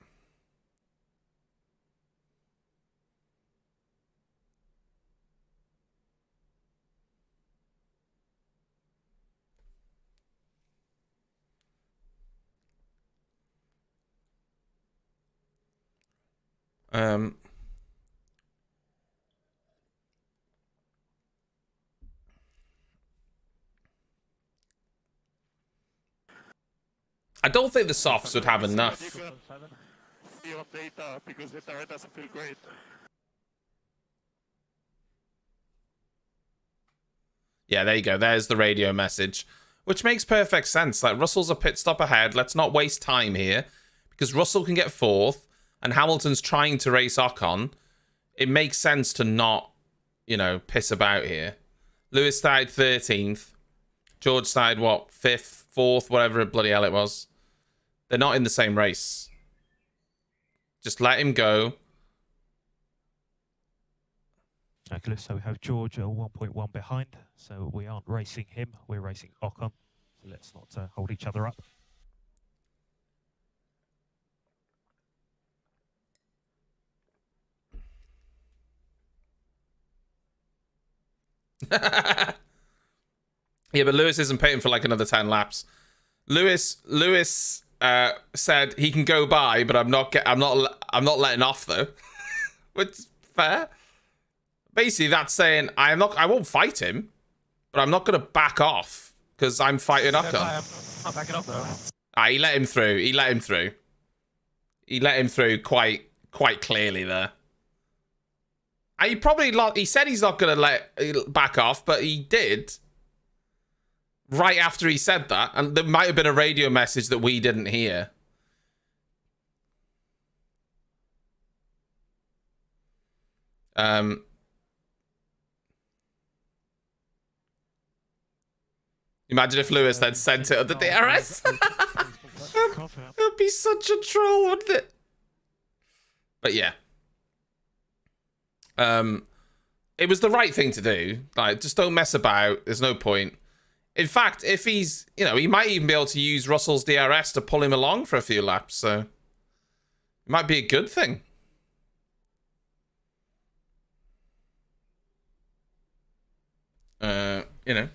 I don't think the softs would have enough. See your data because the tire doesn't feel great. Yeah, there you go. There's the radio message, which makes perfect sense. Like, Russell's a pit stop ahead. Let's not waste time here because Russell can get fourth and Hamilton's trying to race Ocon. It makes sense to not, you know, piss about here. Lewis started 13th. George started, what, 5th, 4th, whatever bloody hell it was. They're not in the same race. Just let him go. Okay, so we have George 1.1 behind, so we aren't racing him, we're racing Ocon. So let's not hold each other up. Yeah, but Lewis isn't paying for like another 10 laps. Lewis said he can go by, but I'm not letting off though. Which is fair. Basically, that's saying I won't fight him, but I'm not going to back off because I'm fighting Ocon. I'm backing up though. He let him through. He let him through. He let him through quite clearly there. He said he's not going to let back off, but he did. Right after he said that, and there might have been a radio message that we didn't hear. Imagine if Lewis then sent it on the DRS. It would be such a troll, wouldn't it? But yeah. It was the right thing to do. Like, just don't mess about. There's no point. In fact, if he's, you know, he might even be able to use Russell's DRS to pull him along for a few laps, so it might be a good thing. You know.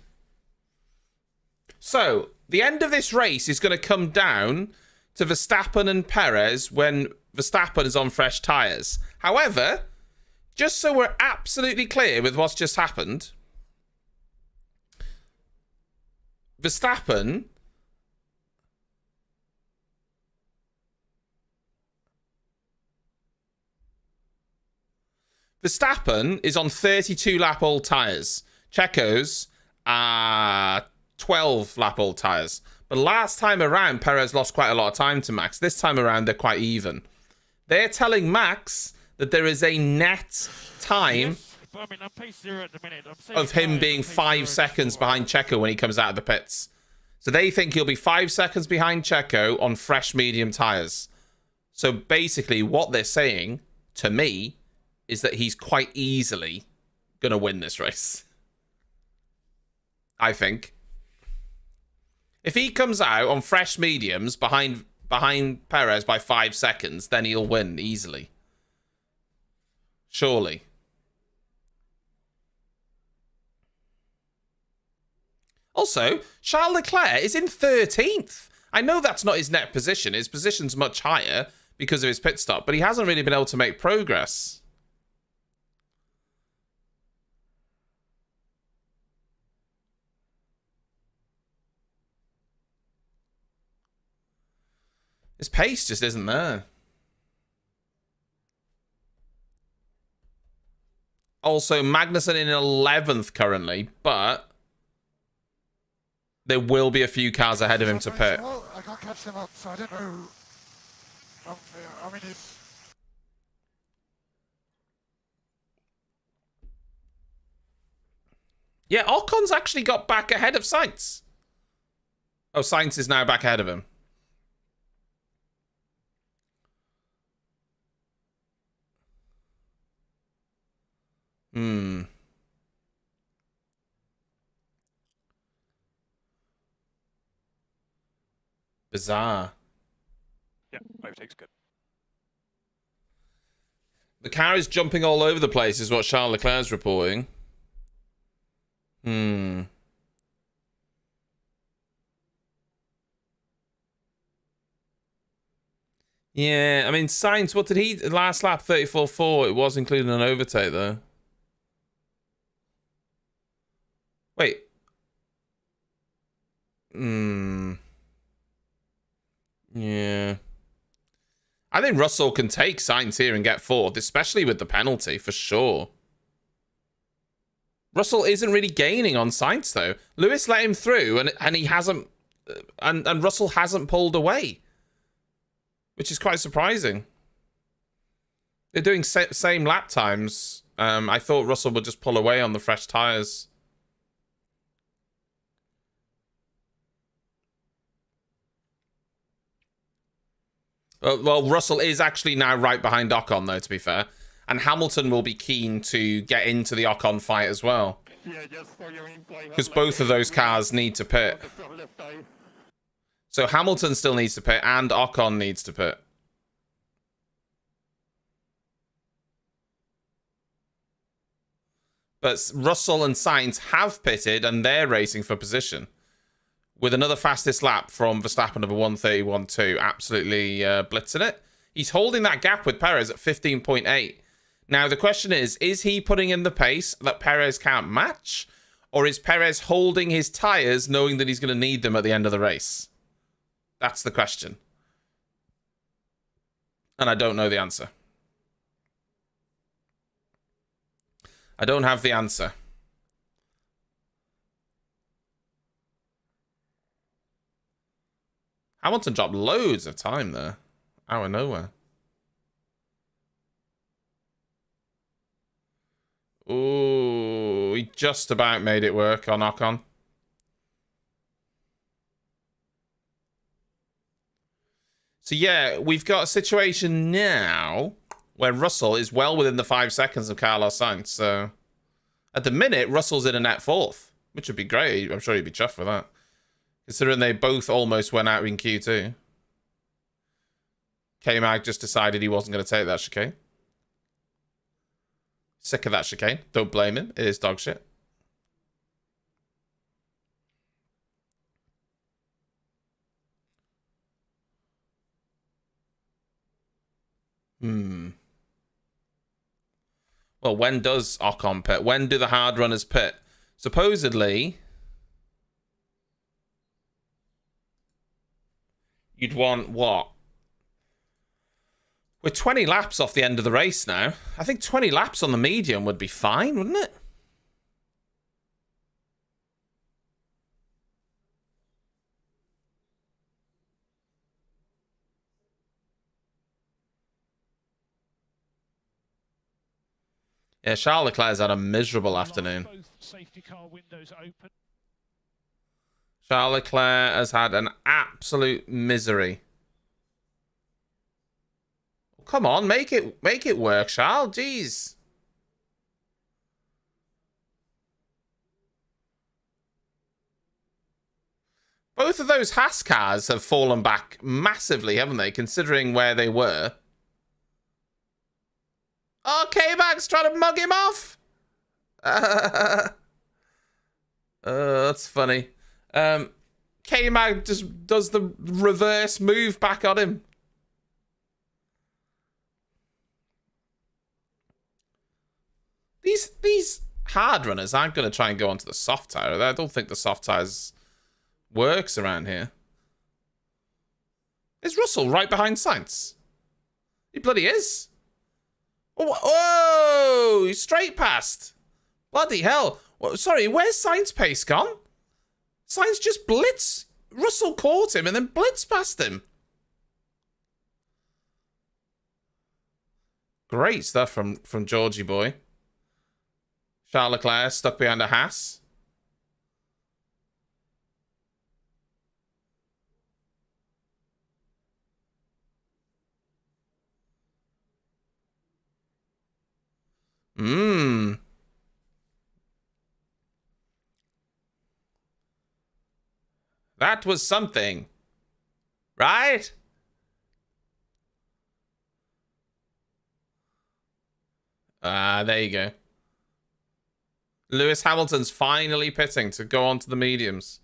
So, the end of this race is going to come down to Verstappen and Perez when Verstappen is on fresh tyres. However, just so we're absolutely clear with what's just happened, Verstappen is on 32 lap old tyres. Checo's 12 lap old tyres. But last time around, Perez lost quite a lot of time to Max. This time around, they're quite even. They're telling Max that there is a net time of him being 5 seconds behind Checo when he comes out of the pits. So they think he'll be 5 seconds behind Checo on fresh medium tyres. So basically what they're saying to me is that he's quite easily going to win this race. I think. If he comes out on fresh mediums behind Perez by 5 seconds, then he'll win easily. Surely. Also, Charles Leclerc is in 13th. I know that's not his net position. His position's much higher because of his pit stop, but he hasn't really been able to make progress. His pace just isn't there. Also, Magnussen in 11th currently, but there will be a few cars ahead of him to pit. Well, I can't catch them up, so I don't know. I mean, it's... Yeah, Ocon's actually got back ahead of Sainz. Oh, Sainz is now back ahead of him. Bizarre. Yeah, overtake's good. The car is jumping all over the place, is what Charles Leclerc's reporting. Yeah, I mean, Sainz, what did he... Last lap, 34.4. It was including an overtake, though. Wait. Yeah. I think Russell can take Sainz here and get fourth, especially with the penalty, for sure. Russell isn't really gaining on Sainz, though. Lewis let him through, and he hasn't... And Russell hasn't pulled away. Which is quite surprising. They're doing same lap times. I thought Russell would just pull away on the fresh tyres. Well, Russell is actually now right behind Ocon, though, to be fair. And Hamilton will be keen to get into the Ocon fight as well. Because both of those cars need to pit. So Hamilton still needs to pit and Ocon needs to pit. But Russell and Sainz have pitted and they're racing for position. With another fastest lap from Verstappen of a 1:31.2, absolutely blitzing it. He's holding that gap with Perez at 15.8. Now, the question is he putting in the pace that Perez can't match? Or is Perez holding his tyres knowing that he's going to need them at the end of the race? That's the question. And I don't know the answer. I don't have the answer. Hamilton dropped loads of time there. Out of nowhere. Ooh, he just about made it work on Ocon. So yeah, we've got a situation now where Russell is well within the 5 seconds of Carlos Sainz. So at the minute, Russell's in a net fourth, which would be great. I'm sure he'd be chuffed with that. Considering they both almost went out in Q2. K-Mag just decided he wasn't going to take that chicane. Sick of that chicane. Don't blame him. It is dog shit. Well, when does Ocon pit? When do the hard runners pit? Supposedly, you'd want what? We're 20 laps off the end of the race now. I think 20 laps on the medium would be fine, wouldn't it? Yeah, Charles Leclerc's had a miserable afternoon. Charles Leclerc has had an absolute misery. Come on, make it work, Charles. Jeez. Both of those Haas cars have fallen back massively, haven't they, considering where they were? Oh, K-Mag's trying to mug him off. That's funny. K-Mag just does the reverse move back on him. These hard runners aren't going to try and go onto the soft tire. I don't think the soft tires works around here. Is Russell right behind Sainz? He bloody is. Whoa! He's straight past. Bloody hell. Sorry, where's Sainz pace gone? Sainz just blitzed. Russell caught him and then blitzed past him. Great stuff from Georgie boy. Charles Leclerc stuck behind a Haas. That was something. Right? There you go. Lewis Hamilton's finally pitting to go on to the mediums.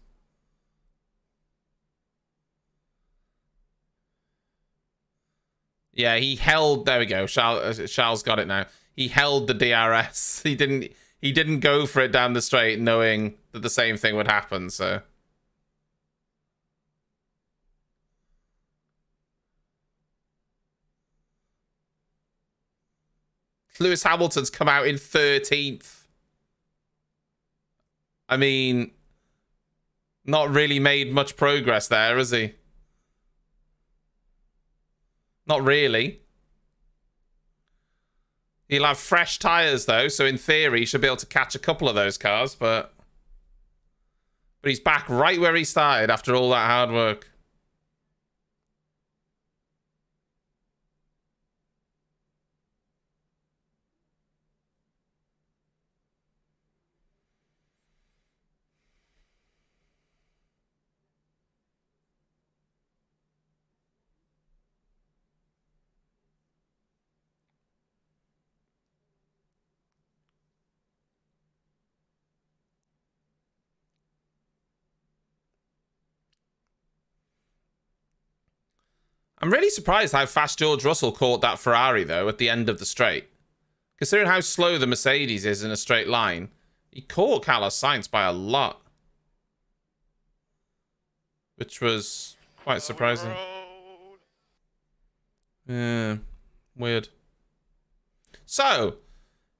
Yeah, he held. There we go. Charles got it now. He held the DRS. He didn't go for it down the straight, knowing that the same thing would happen. So. Lewis Hamilton's come out in 13th. I mean, not really made much progress there, has he? Not really. He'll have fresh tyres, though, so in theory, he should be able to catch a couple of those cars, but he's back right where he started after all that hard work. I'm really surprised how fast George Russell caught that Ferrari, though, at the end of the straight. Considering how slow the Mercedes is in a straight line, he caught Carlos Sainz by a lot. Which was quite surprising. Yeah, weird. So,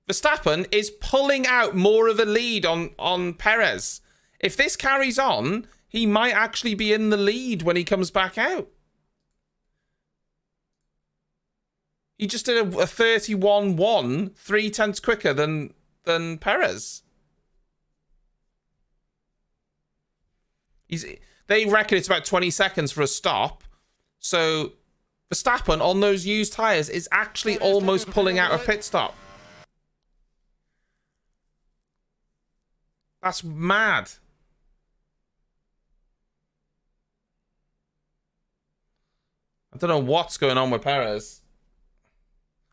Verstappen is pulling out more of a lead on Perez. If this carries on, he might actually be in the lead when he comes back out. He just did a 31-1, 3/10 quicker than Perez. They reckon it's about 20 seconds for a stop. So Verstappen on those used tyres is actually almost pulling out a pit stop. That's mad. I don't know what's going on with Perez.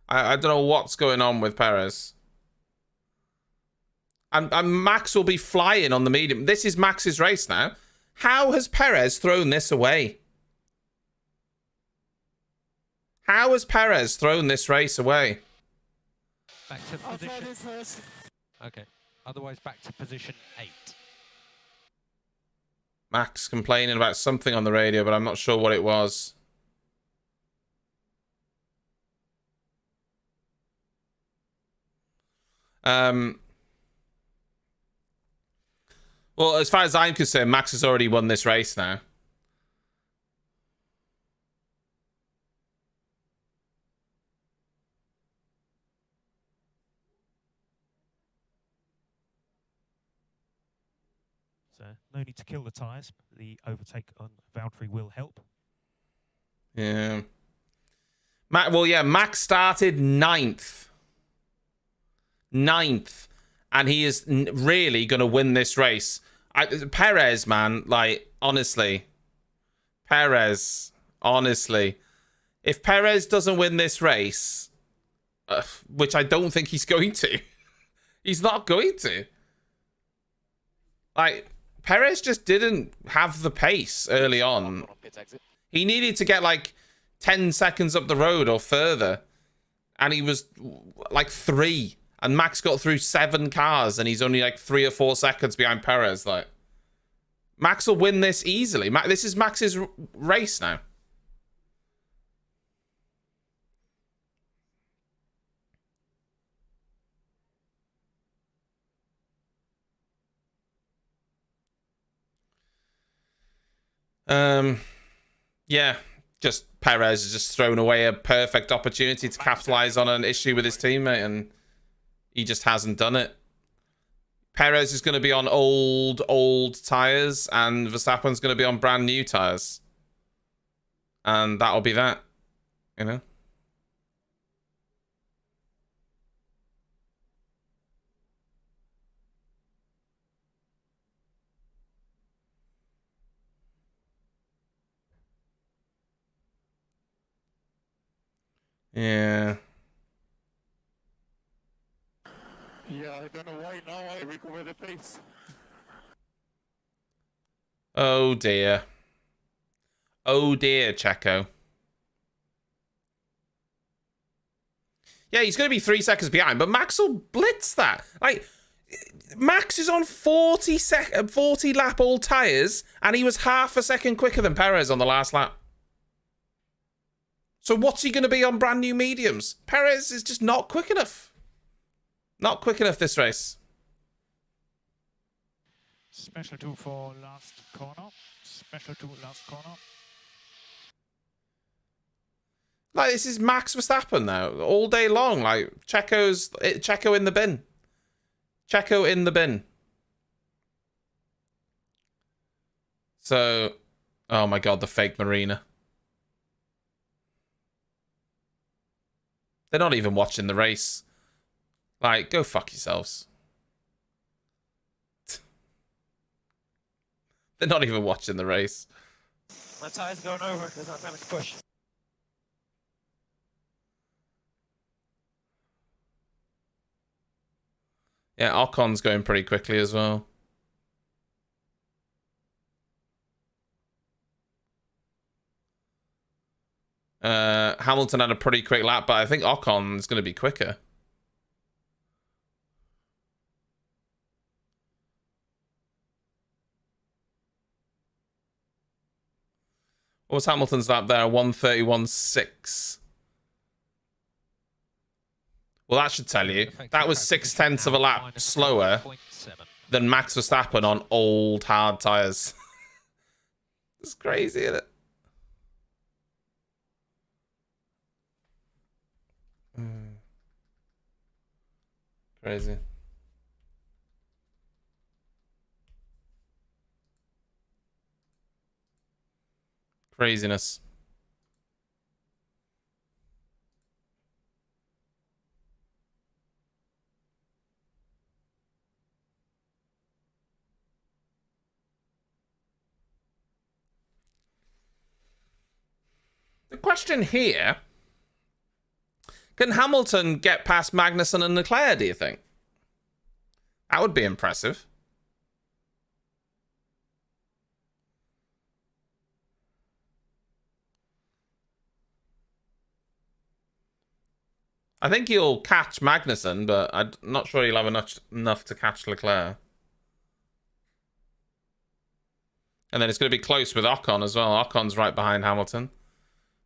I don't know what's going on with Perez. And Max will be flying on the medium. This is Max's race now. How has Perez thrown this away? How has Perez thrown this race away? Back to position. Okay. Otherwise, back to position 8. Max complaining about something on the radio, but I'm not sure what it was. Well, as far as I'm concerned, Max has already won this race now. So no need to kill the tyres. The overtake on Valtteri will help. Yeah. Max started 9th. 9th. And he is really going to win this race. Perez, man, like, honestly. Perez, honestly. If Perez doesn't win this race, which I don't think he's going to. He's not going to. Like, Perez just didn't have the pace early on. He needed to get, like, 10 seconds up the road or further. And he was, like, 3. And Max got through 7 cars, and he's only like 3 or 4 seconds behind Perez. Like, Max will win this easily. This is Max's race now. Yeah, just Perez has just thrown away a perfect opportunity to capitalize on an issue with his teammate, and he just hasn't done it. Perez is going to be on old tyres, and Verstappen's going to be on brand new tyres. And that'll be that, you know? Yeah. Yeah, I don't know why now I recover the pace. Oh dear. Oh dear, Checo. Yeah, he's going to be 3 seconds behind, but Max will blitz that. Like, Max is on 40 lap all tyres, and he was half a second quicker than Perez on the last lap. So what's he going to be on brand new mediums? Perez is just not quick enough. Not quick enough this race. Special 2 for last corner. Special 2 last corner. Like, this is Max Verstappen now, all day long. Like, Checo in the bin. Checo in the bin. So, oh my god, the fake marina. They're not even watching the race. Like, go fuck yourselves. They're not even watching the race. My tire's going over because I'm going to push. Yeah, Ocon's going pretty quickly as well. Hamilton had a pretty quick lap, but I think Ocon's going to be quicker. What was Hamilton's lap there? 1:31.6. Well, that should tell you. That was 0.6 of a lap slower than Max Verstappen on old, hard tyres. It's crazy, isn't it? Crazy. Craziness. The question here, can Hamilton get past Magnussen and Leclerc, do you think? That would be impressive. I think he'll catch Magnussen, but I'm not sure he'll have enough to catch Leclerc. And then it's going to be close with Ocon as well. Ocon's right behind Hamilton.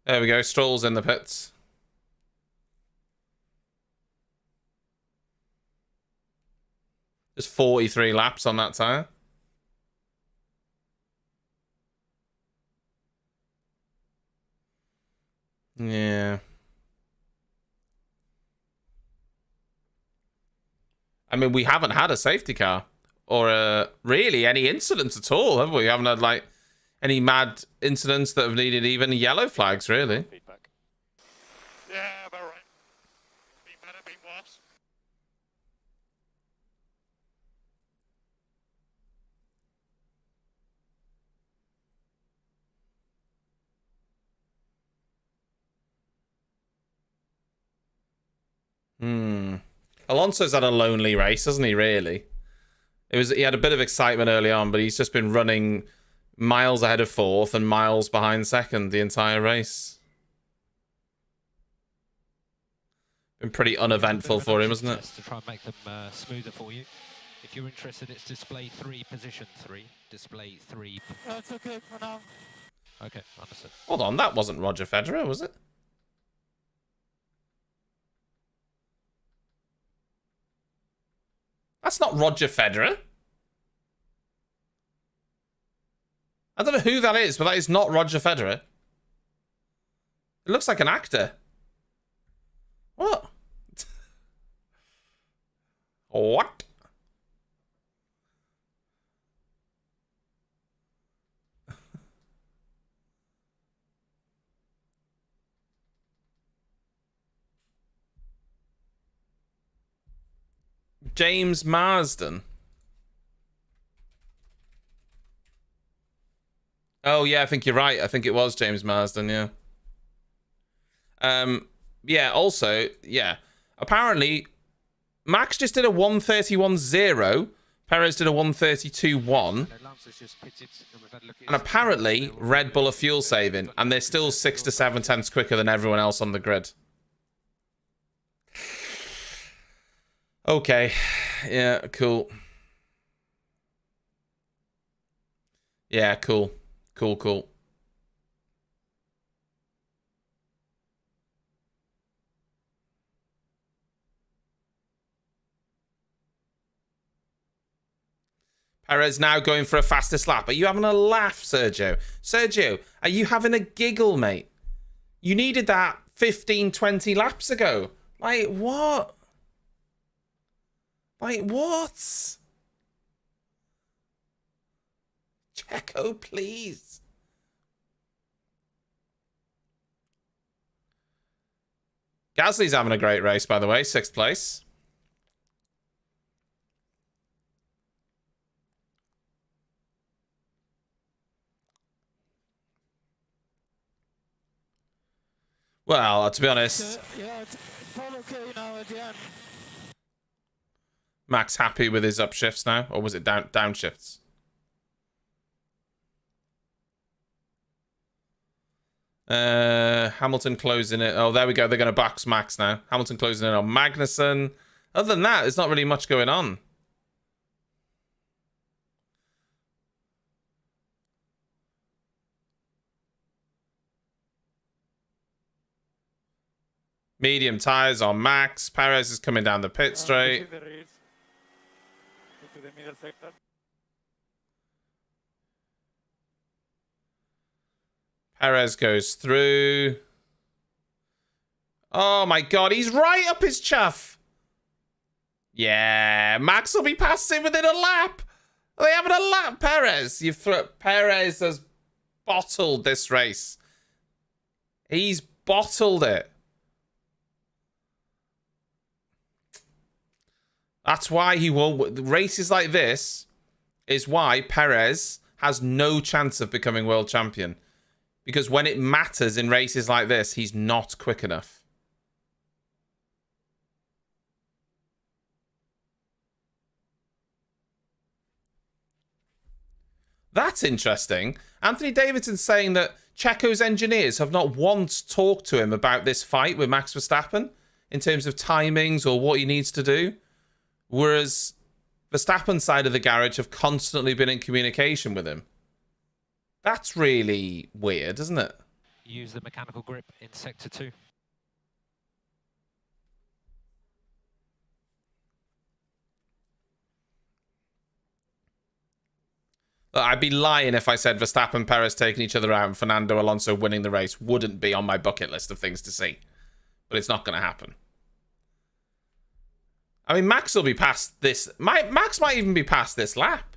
There we go. Stroll's in the pits. Just 43 laps on that tyre. Yeah. I mean, we haven't had a safety car or really any incidents at all, have we? We haven't had like any mad incidents that have needed even yellow flags, really. Feedback. Yeah, about right. Be better, be worse. Alonso's had a lonely race, hasn't he, really? He had a bit of excitement early on, but he's just been running miles ahead of fourth and miles behind second the entire race. Been pretty uneventful for him, hasn't it? To try and make them smoother for you. If you're interested, it's display 3, position 3. Display 3. That's okay for now. Okay, understood. Hold on, that wasn't Roger Federer, was it? That's not Roger Federer. I don't know who that is, but that is not Roger Federer. It looks like an actor. What? What? James Marsden. Oh yeah, I think you're right. I think it was James Marsden, yeah. yeah, also, yeah. Apparently, Max just did a 131.0. Perez did a 132.1. And apparently, Red Bull are fuel saving, and they're still 6 to 7 tenths quicker than everyone else on the grid. Okay. Yeah, cool. Yeah, cool. Cool, cool. Perez now going for a fastest lap. Are you having a laugh, Sergio? Sergio, are you having a giggle, mate? You needed that 15, 20 laps ago. Like, what? Like, what? Checo, please. Gasly's having a great race, by the way. 6th place. Well, to be honest, yeah, it's all okay now at the end. Max happy with his upshifts now, or was it downshifts? Hamilton closing it. Oh, there we go. They're going to box Max now. Hamilton closing in on Magnussen. Other than that, there's not really much going on. Medium tires on Max. Perez is coming down the pit straight. Perez goes through. Oh my god, he's right up his chuff. Yeah, Max will be past him within a lap. Are they having a lap, Perez? Perez has bottled this race. He's bottled it. That's why he won't. Races like this is why Perez has no chance of becoming world champion. Because when it matters in races like this, he's not quick enough. That's interesting. Anthony Davidson's saying that Checo's engineers have not once talked to him about this fight with Max Verstappen in terms of timings or what he needs to do. Whereas Verstappen's side of the garage have constantly been in communication with him. That's really weird, isn't it? Use the mechanical grip in sector 2. Look, I'd be lying if I said Verstappen, Perez taking each other out and Fernando Alonso winning the race wouldn't be on my bucket list of things to see. But it's not going to happen. I mean, Max will be past this. Max might even be past this lap.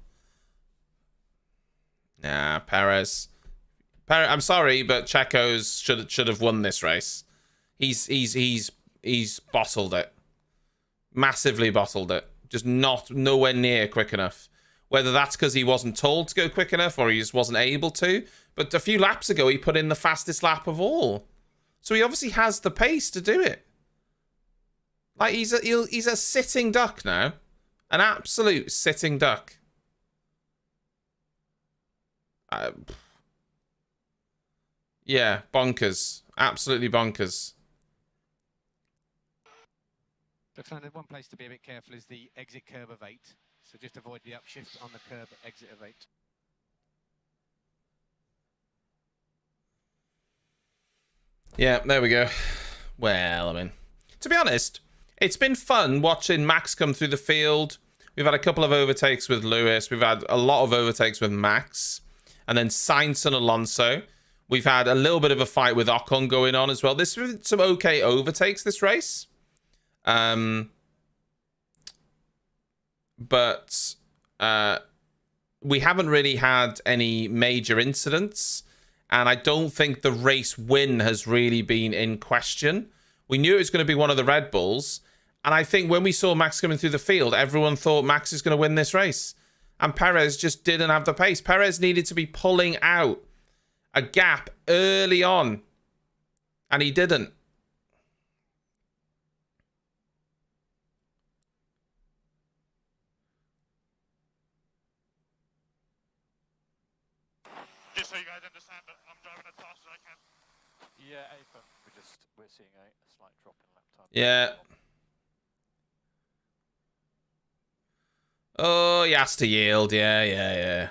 Nah, Perez. I'm sorry, but Checo's should have won this race. He's bottled it. Massively bottled it. Just nowhere near quick enough. Whether that's because he wasn't told to go quick enough or he just wasn't able to. But a few laps ago, he put in the fastest lap of all. So he obviously has the pace to do it. Like, he's a sitting duck now. An absolute sitting duck. Yeah, bonkers. Absolutely bonkers. So, Fernando, one place to be a bit careful is the exit curve of 8. So just avoid the upshift on the curb exit of 8. Yeah, there we go. Well, I mean, to be honest, it's been fun watching Max come through the field. We've had a couple of overtakes with Lewis. We've had a lot of overtakes with Max. And then Sainz and Alonso. We've had a little bit of a fight with Ocon going on as well. There's some okay overtakes this race. But we haven't really had any major incidents. And I don't think the race win has really been in question. We knew it was going to be one of the Red Bulls. And I think when we saw Max coming through the field, everyone thought Max is going to win this race. And Perez just didn't have the pace. Perez needed to be pulling out a gap early on. And he didn't. Yeah, but we're seeing a slight drop in lap time. Yeah. Oh, he has to yield. Yeah.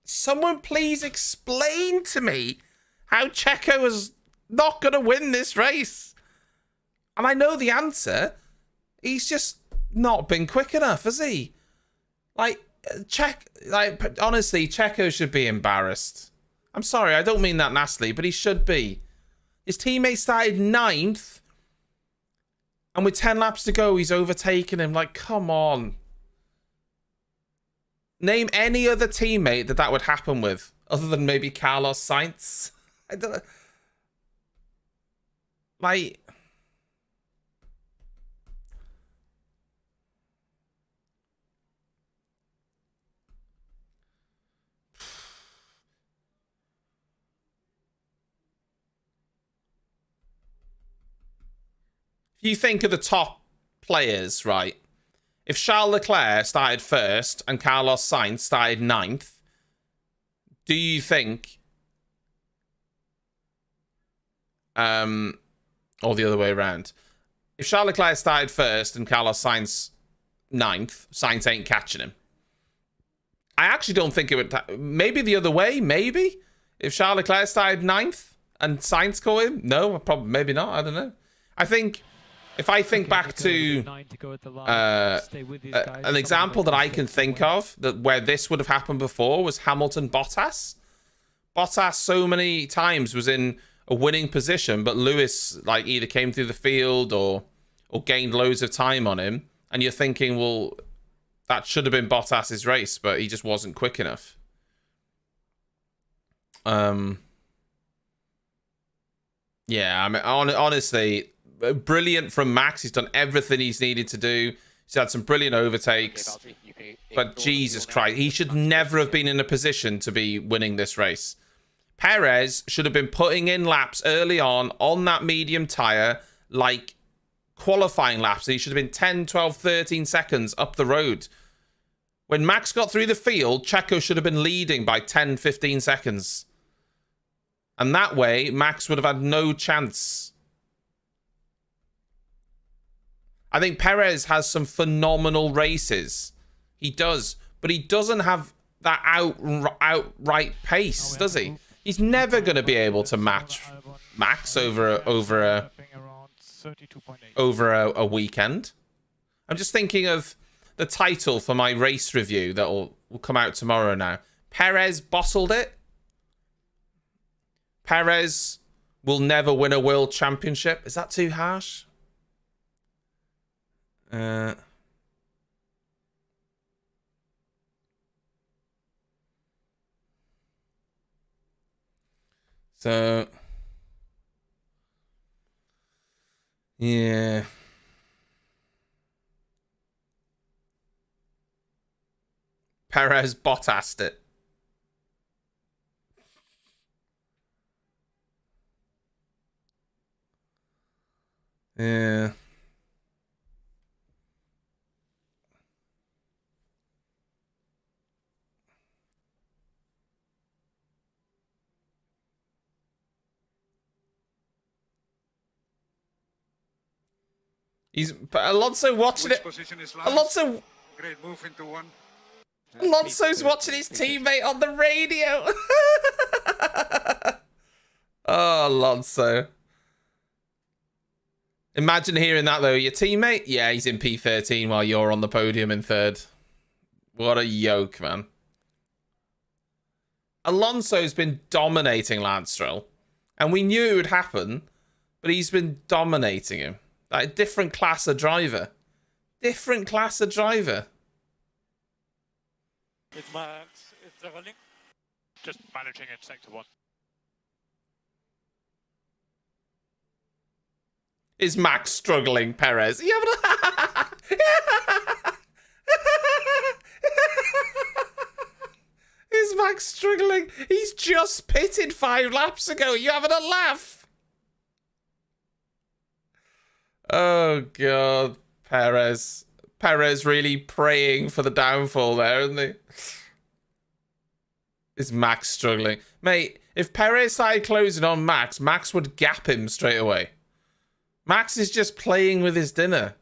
Someone please explain to me how Checo is not going to win this race. And I know the answer. He's just not been quick enough, has he? Honestly, Checo should be embarrassed. I'm sorry, I don't mean that nastily, but he should be. His teammate started 9th. And with 10 laps to go, he's overtaken him. Like, come on. Name any other teammate that would happen with, other than maybe Carlos Sainz. I don't know. Like... If you think of the top players, right? If Charles Leclerc started first and Carlos Sainz started 9th, do you think... or the other way around. If Charles Leclerc started first and Carlos Sainz 9th, Sainz ain't catching him. I actually don't think it would... Maybe the other way, maybe? If Charles Leclerc started 9th and Sainz caught him? No, probably, maybe not, I don't know. I think... If I think back to an example that I can think of where this would have happened before was Hamilton Bottas. Bottas so many times was in a winning position, but Lewis either came through the field or gained loads of time on him. And you're thinking, well, that should have been Bottas's race, but he just wasn't quick enough. Yeah, I mean, honestly... Brilliant from Max. He's done everything he's needed to do. He's had some brilliant overtakes. But Jesus Christ, he should never have been in a position to be winning this race. Perez should have been putting in laps early on that medium tyre, like qualifying laps. He should have been 10, 12, 13 seconds up the road. When Max got through the field, Checo should have been leading by 10, 15 seconds. And that way, Max would have had no chance. I think Perez has some phenomenal races. He does. But he doesn't have that outright pace, does he? He's never going to be able to match Max over a weekend. I'm just thinking of the title for my race review that will come out tomorrow now. Perez bottled it. Perez will never win a world championship. Is that too harsh? So, yeah. Perez Bottased it. Yeah. Alonso watching it. Alonso. Great move into one. Alonso's watching his teammate on the radio. Oh, Alonso. Imagine hearing that though. Your teammate? Yeah, he's in P13 while you're on the podium in 3rd. What a yoke, man. Alonso's been dominating Lance Stroll. And we knew it would happen, but he's been dominating him. Like a different class of driver. Different class of driver. It's Max. It's traveling. Just managing in sector 1. Is Max struggling, Perez? You haven't... Is Max struggling? He's just pitted 5 laps ago. You having a laugh? Oh, God. Perez. Perez really praying for the downfall there, isn't he? Is Max struggling? Mate, if Perez started closing on Max, Max would gap him straight away. Max is just playing with his dinner.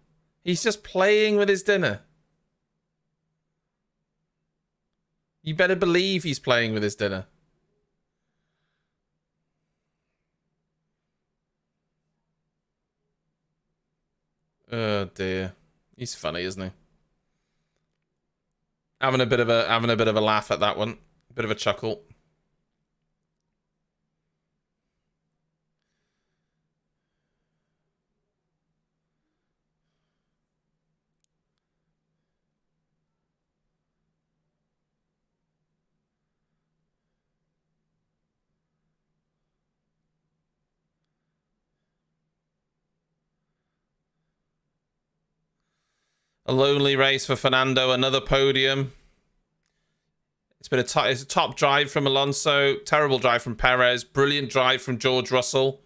He's just playing with his dinner. You better believe he's playing with his dinner. Oh dear. He's funny, isn't he? Having a bit of a laugh at that one. A bit of a chuckle. A lonely race for Fernando, another podium. It's a top drive from Alonso, terrible drive from Perez, brilliant drive from George Russell.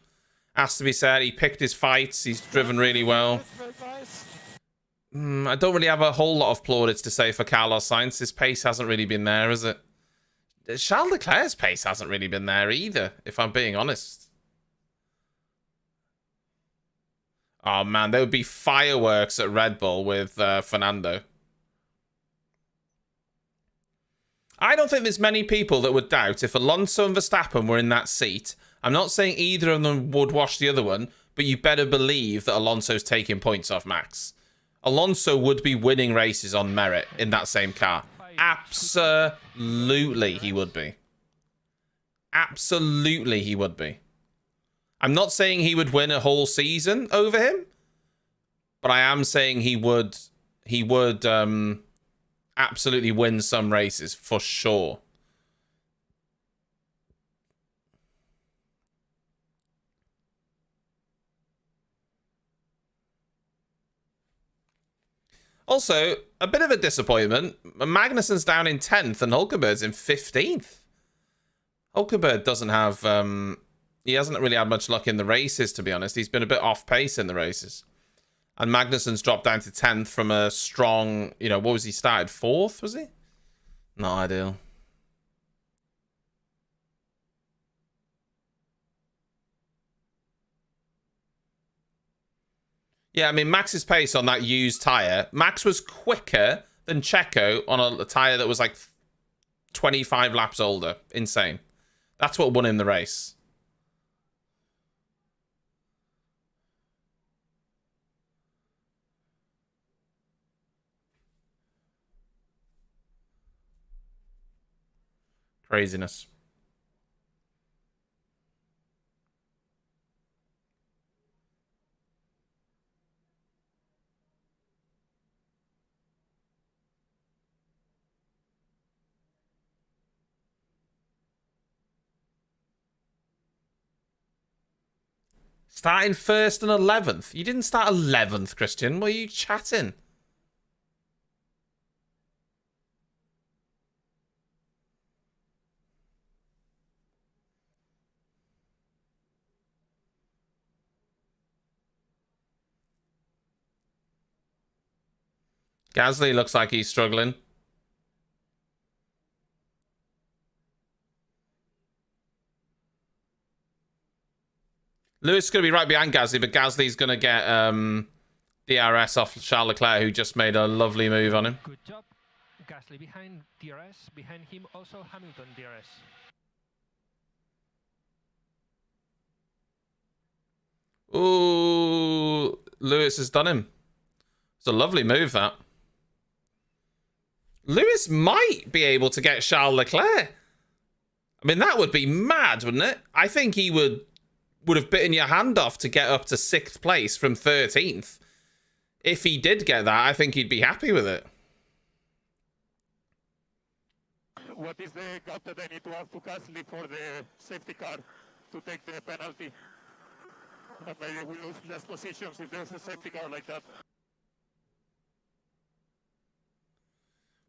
Has to be said, he picked his fights, he's driven really well. I don't really have a whole lot of plaudits to say for Carlos Sainz. His pace hasn't really been there, has it? Charles Leclerc's pace hasn't really been there either, if I'm being honest. Oh man, there would be fireworks at Red Bull with Fernando. I don't think there's many people that would doubt if Alonso and Verstappen were in that seat. I'm not saying either of them would wash the other one, but you better believe that Alonso's taking points off Max. Alonso would be winning races on merit in that same car. Absolutely he would be. Absolutely he would be. I'm not saying he would win a whole season over him, but I am saying he would absolutely win some races for sure. Also, a bit of a disappointment. Magnussen's down in 10th and Hulkenberg's in 15th. Hulkenberg doesn't have... he hasn't really had much luck in the races, to be honest. He's been a bit off pace in the races. And Magnussen's dropped down to 10th from a strong... You know, what was he started? 4th, was he? Not ideal. Yeah, I mean, Max's pace on that used tyre. Max was quicker than Checo on a tyre that was like 25 laps older. Insane. That's what won him the race. Craziness. Starting 1st and 11th. You didn't start 11th, Christian. What are you chatting? Gasly looks like he's struggling. Lewis is going to be right behind Gasly, but Gasly's going to get DRS off Charles Leclerc, who just made a lovely move on him. Good job. Gasly behind DRS. Behind him also Hamilton DRS. Ooh, Lewis has done him. It's a lovely move, that. Lewis might be able to get Charles Leclerc. I mean, that would be mad, wouldn't it? I think he would have bitten your hand off to get up to 6th place from 13th. If he did get that, I think he'd be happy with it. What is the gap that I need to ask to Gasly for the safety car to take the penalty? Maybe we lose less positions if there's a safety car like that.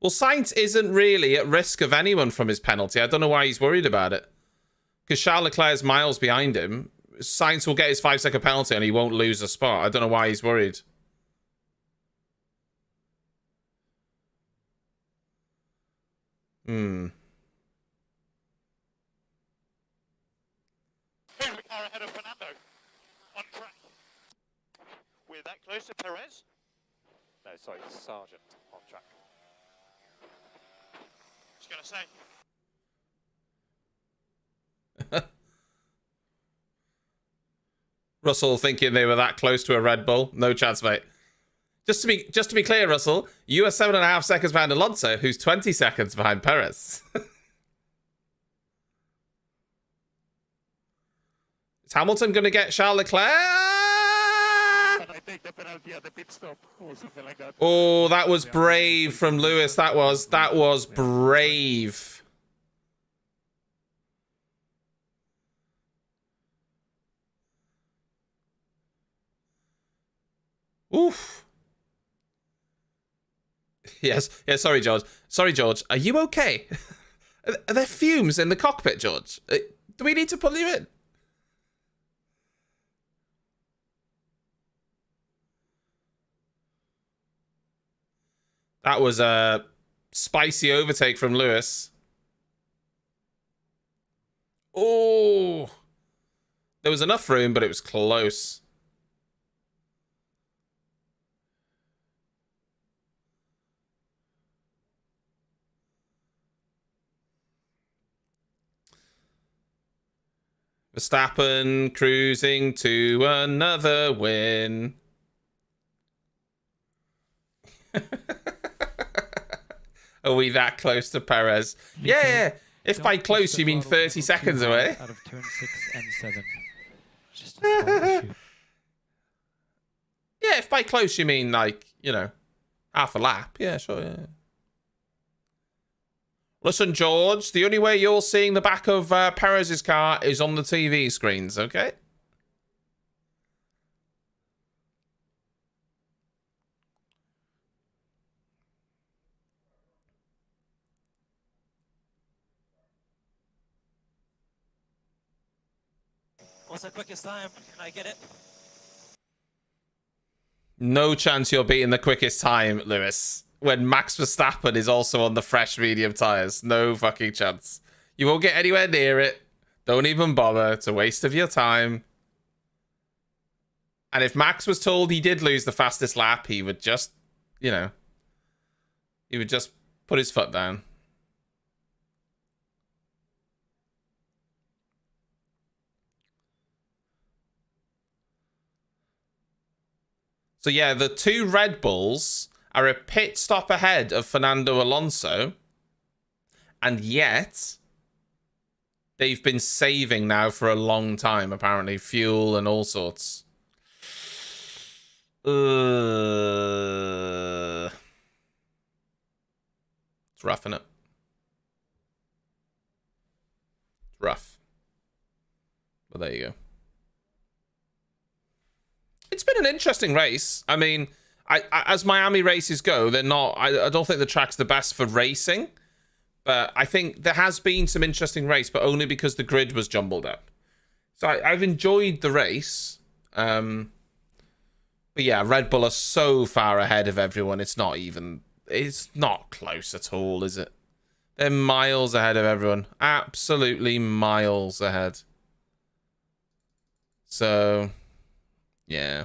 Well, Sainz isn't really at risk of anyone from his penalty. I don't know why he's worried about it. Because Charles Leclerc is miles behind him. Sainz will get his 5-second penalty and he won't lose a spot. I don't know why he's worried. close to Perez? No, sorry, Sargent on track. Just gonna say. Russell thinking they were that close to a Red Bull. No chance, mate. Just to be clear, Russell, you are 7.5 seconds behind Alonso, who's 20 seconds behind Perez. Is Hamilton going to get Charles Leclerc? Can I take the penalty at the pit stop or something like that? Oh, that was brave from Lewis. That was brave. Oof. Yes. Yeah, sorry, George. Sorry, George. Are you okay? Are there fumes in the cockpit, George? Do we need to pull you in? That was a spicy overtake from Lewis. Oh. There was enough room, but it was close. Verstappen cruising to another win. Are we that close to Perez? Yeah. If by close you mean 30 seconds away. Out of turn 6 and 7. Just a small issue. Yeah, if by close you mean like, you know, half a lap. Yeah, sure, yeah. Listen, George, the only way you're seeing the back of Perez's car is on the TV screens, okay? What's the quickest time? Can I get it? No chance you're beating the quickest time, Lewis. When Max Verstappen is also on the fresh medium tyres. No fucking chance. You won't get anywhere near it. Don't even bother. It's a waste of your time. And if Max was told he did lose the fastest lap, he would just, you know, he would just put his foot down. So yeah, the two Red Bulls are a pit stop ahead of Fernando Alonso. And yet, they've been saving now for a long time, apparently. Fuel and all sorts. It's rough, isn't it? It's rough. But there you go. It's been an interesting race. I mean, as Miami races go, they're not... I don't think the track's the best for racing. But I think there has been some interesting race, but only because the grid was jumbled up. So I've enjoyed the race. But yeah, Red Bull are so far ahead of everyone. It's not even... It's not close at all, is it? They're miles ahead of everyone. Absolutely miles ahead. So... yeah.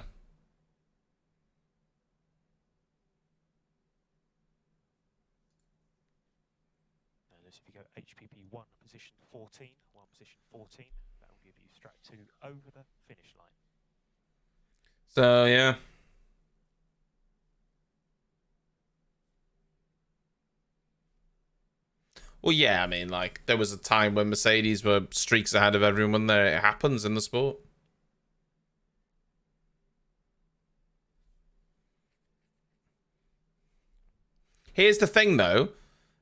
If you go HPP 1, position 14, 1 position 14, that will give you Strat 2 over the finish line. So, yeah. Well, yeah, I mean, like, there was a time when Mercedes were streaks ahead of everyone there. It happens in the sport. Here's the thing, though.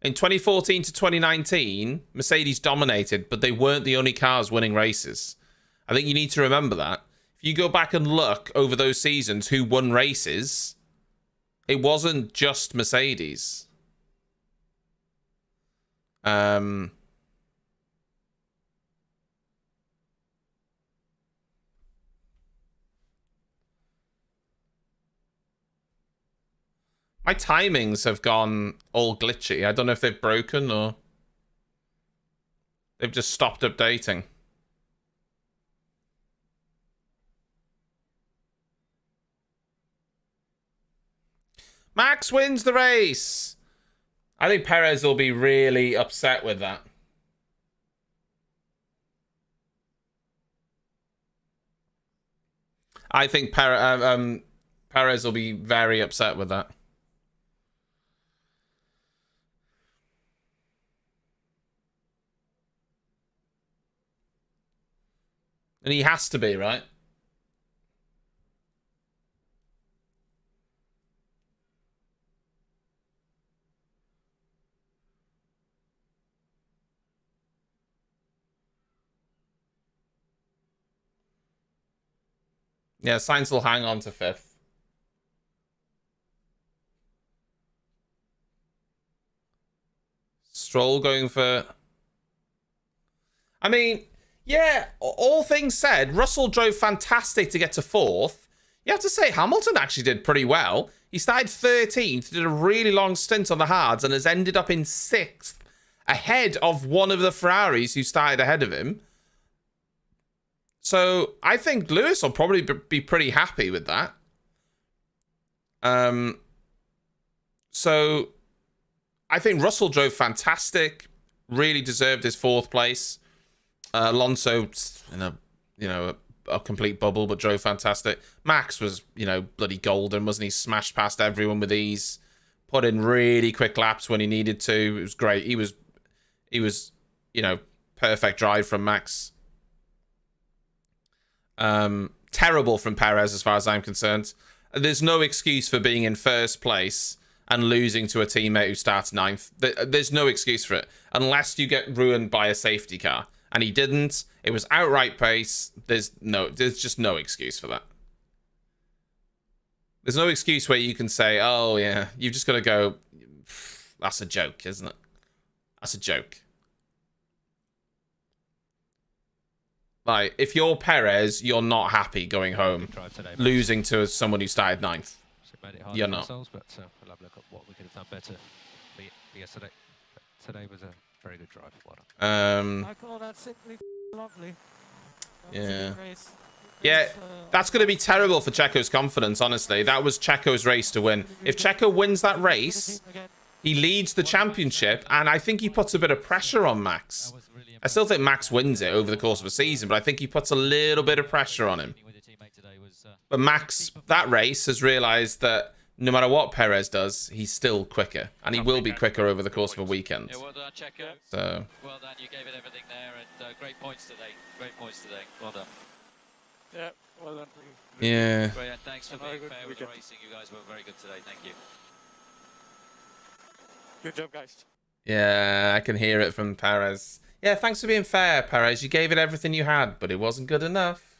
In 2014 to 2019, Mercedes dominated, but they weren't the only cars winning races. I think you need to remember that. If you go back and look over those seasons who won races, it wasn't just Mercedes. My timings have gone all glitchy. I don't know if they've broken or they've just stopped updating. Max wins the race. I think Perez will be really upset with that. I think Perez will be very upset with that. And he has to be, right? Yeah, Sainz will hang on to 5th. Stroll going for... I mean, yeah, all things said, Russell drove fantastic to get to 4th. You have to say, Hamilton actually did pretty well. He started 13th, did a really long stint on the hards, and has ended up in 6th, ahead of one of the Ferraris who started ahead of him. So I think Lewis will probably be pretty happy with that. So I think Russell drove fantastic, really deserved his 4th place. Alonso in a complete bubble, but drove fantastic. Max was, bloody golden, wasn't he? Smashed past everyone with ease, put in really quick laps when he needed to. It was great. He was, perfect drive from Max. Terrible from Perez as far as I'm concerned. There's no excuse for being in 1st place and losing to a teammate who starts 9th. There's no excuse for it unless you get ruined by a safety car. And he didn't. It was outright pace. There's just no excuse for that. There's no excuse where you can say, oh yeah, you've just got to go, that's a joke, isn't it? That's a joke. Like, if you're Perez, you're not happy going home, losing to someone who started 9th. You're not. But we'll have a look at what we could have done better for yesterday. But today was a very good drive. Well done. I call that simply lovely. Yeah. Yeah, that's going to be terrible for Checo's confidence, honestly. That was Checo's race to win. If Checo wins that race, he leads the championship, and I think he puts a bit of pressure on Max. I still think Max wins it over the course of a season, but I think he puts a little bit of pressure on him. But Max, that race, has realised that no matter what Perez does, he's still quicker. And he will be quicker over the course of a weekend. Yeah, well done, Checo. So. Well done, you gave it everything there, and great points today. Great points today. Well done. Yeah, well done. Yeah. Brilliant. Thanks for being fair with the racing. You guys were very good today. Thank you. Good job, guys. Yeah, I can hear it from Perez. Yeah, thanks for being fair, Perez. You gave it everything you had, but it wasn't good enough.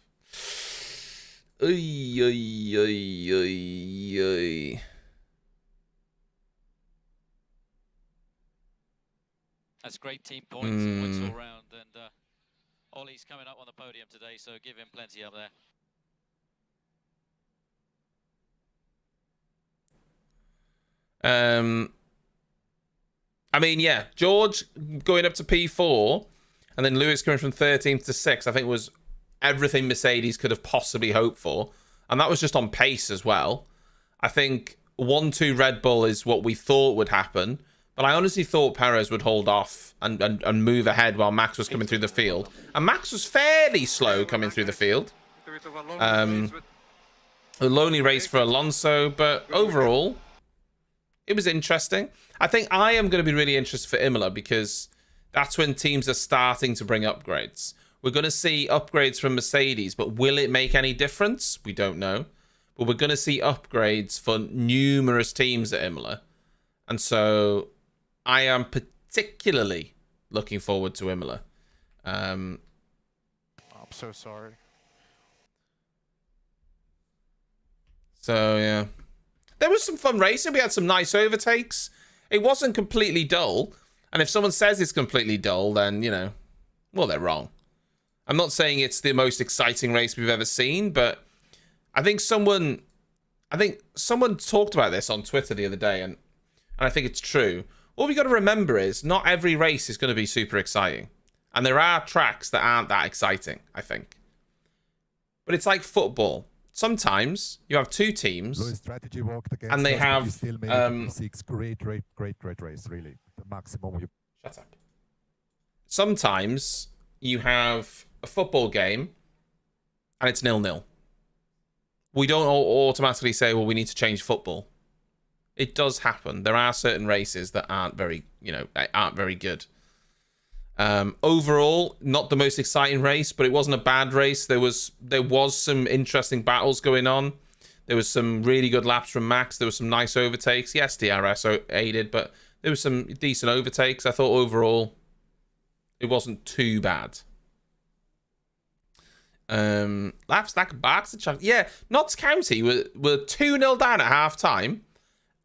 Oy, oy, oy, oy, oy. That's great team points all round, and Ollie's coming up on the podium today, so give him plenty up there. I mean, yeah, George going up to P4 and then Lewis coming from 13th to 6th, I think was everything Mercedes could have possibly hoped for. And that was just on pace as well. I think 1-2 Red Bull is what we thought would happen. But I honestly thought Perez would hold off and move ahead while Max was coming through the field. And Max was fairly slow coming through the field. A lonely race for Alonso, but overall, it was interesting. I think I am going to be really interested for Imola because that's when teams are starting to bring upgrades. We're going to see upgrades from Mercedes, but will it make any difference? We don't know. But we're going to see upgrades for numerous teams at Imola. And so I am particularly looking forward to Imola. I'm so sorry. So, yeah. There was some fun racing. We had some nice overtakes. It wasn't completely dull. And if someone says it's completely dull, then, well, they're wrong. I'm not saying it's the most exciting race we've ever seen, but I think someone talked about this on Twitter the other day, and I think it's true. All we got to remember is not every race is going to be super exciting. And there are tracks that aren't that exciting, I think. But it's like football. sometimes you have two teams, strategy worked against and they us, but have you still made it 6. Great race, really. The maximum you. Shut up. Sometimes you have a football game, and it's 0-0. We don't automatically say, well, we need to change football. It does happen. There are certain races that aren't very, aren't very good. Overall, not the most exciting race, but it wasn't a bad race. There was some interesting battles going on. There was some really good laps from Max. There was some nice overtakes. Yes, DRS aided, but there was some decent overtakes. I thought overall, it wasn't too bad. Laps like Barks and Chuck. Yeah, Notts County were 2-0 down at half time,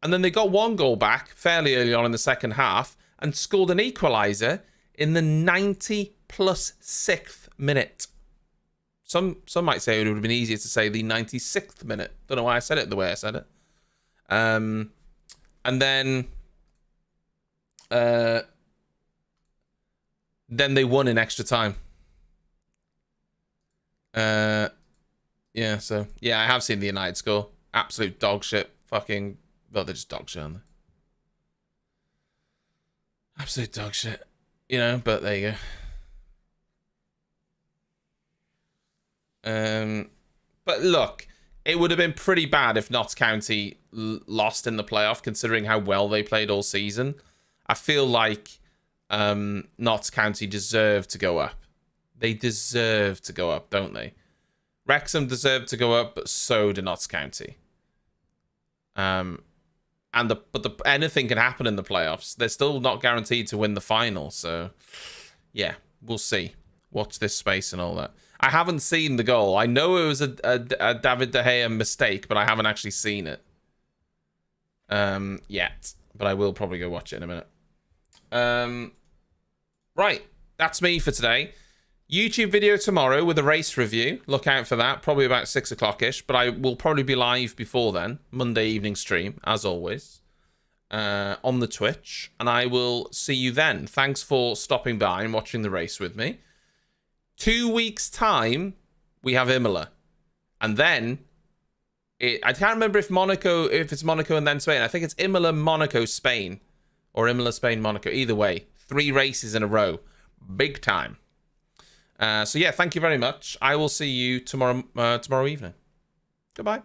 and then they got 1 goal back fairly early on in the second half and scored an equaliser in the 90+6th minute. Some might say it would have been easier to say the 96th minute. Don't know why I said it the way I said it. And then they won in extra time. Yeah, so yeah, I have seen the United score. Absolute dog shit. Fucking, well, they're just dog shit, aren't they? Absolute dog shit. But there you go. But look, it would have been pretty bad if Notts County lost in the playoff, considering how well they played all season. I feel like Notts County deserve to go up. They deserve to go up, don't they? Wrexham deserve to go up, but so do Notts County. But anything can happen in the playoffs. They're still not guaranteed to win the final. So, yeah, we'll see. Watch this space and all that. I haven't seen the goal. I know it was a David De Gea mistake, but I haven't actually seen it yet. But I will probably go watch it in a minute. Right, that's me for today. YouTube video tomorrow with a race review. Look out for that. Probably about 6 o'clock-ish. But I will probably be live before then. Monday evening stream, as always. On the Twitch. And I will see you then. Thanks for stopping by and watching the race with me. 2 weeks' time, we have Imola. And then, I can't remember if it's Monaco and then Spain. I think it's Imola, Monaco, Spain. Or Imola, Spain, Monaco. Either way. 3 races in a row. Big time. So yeah, thank you very much. I will see you tomorrow evening. Goodbye.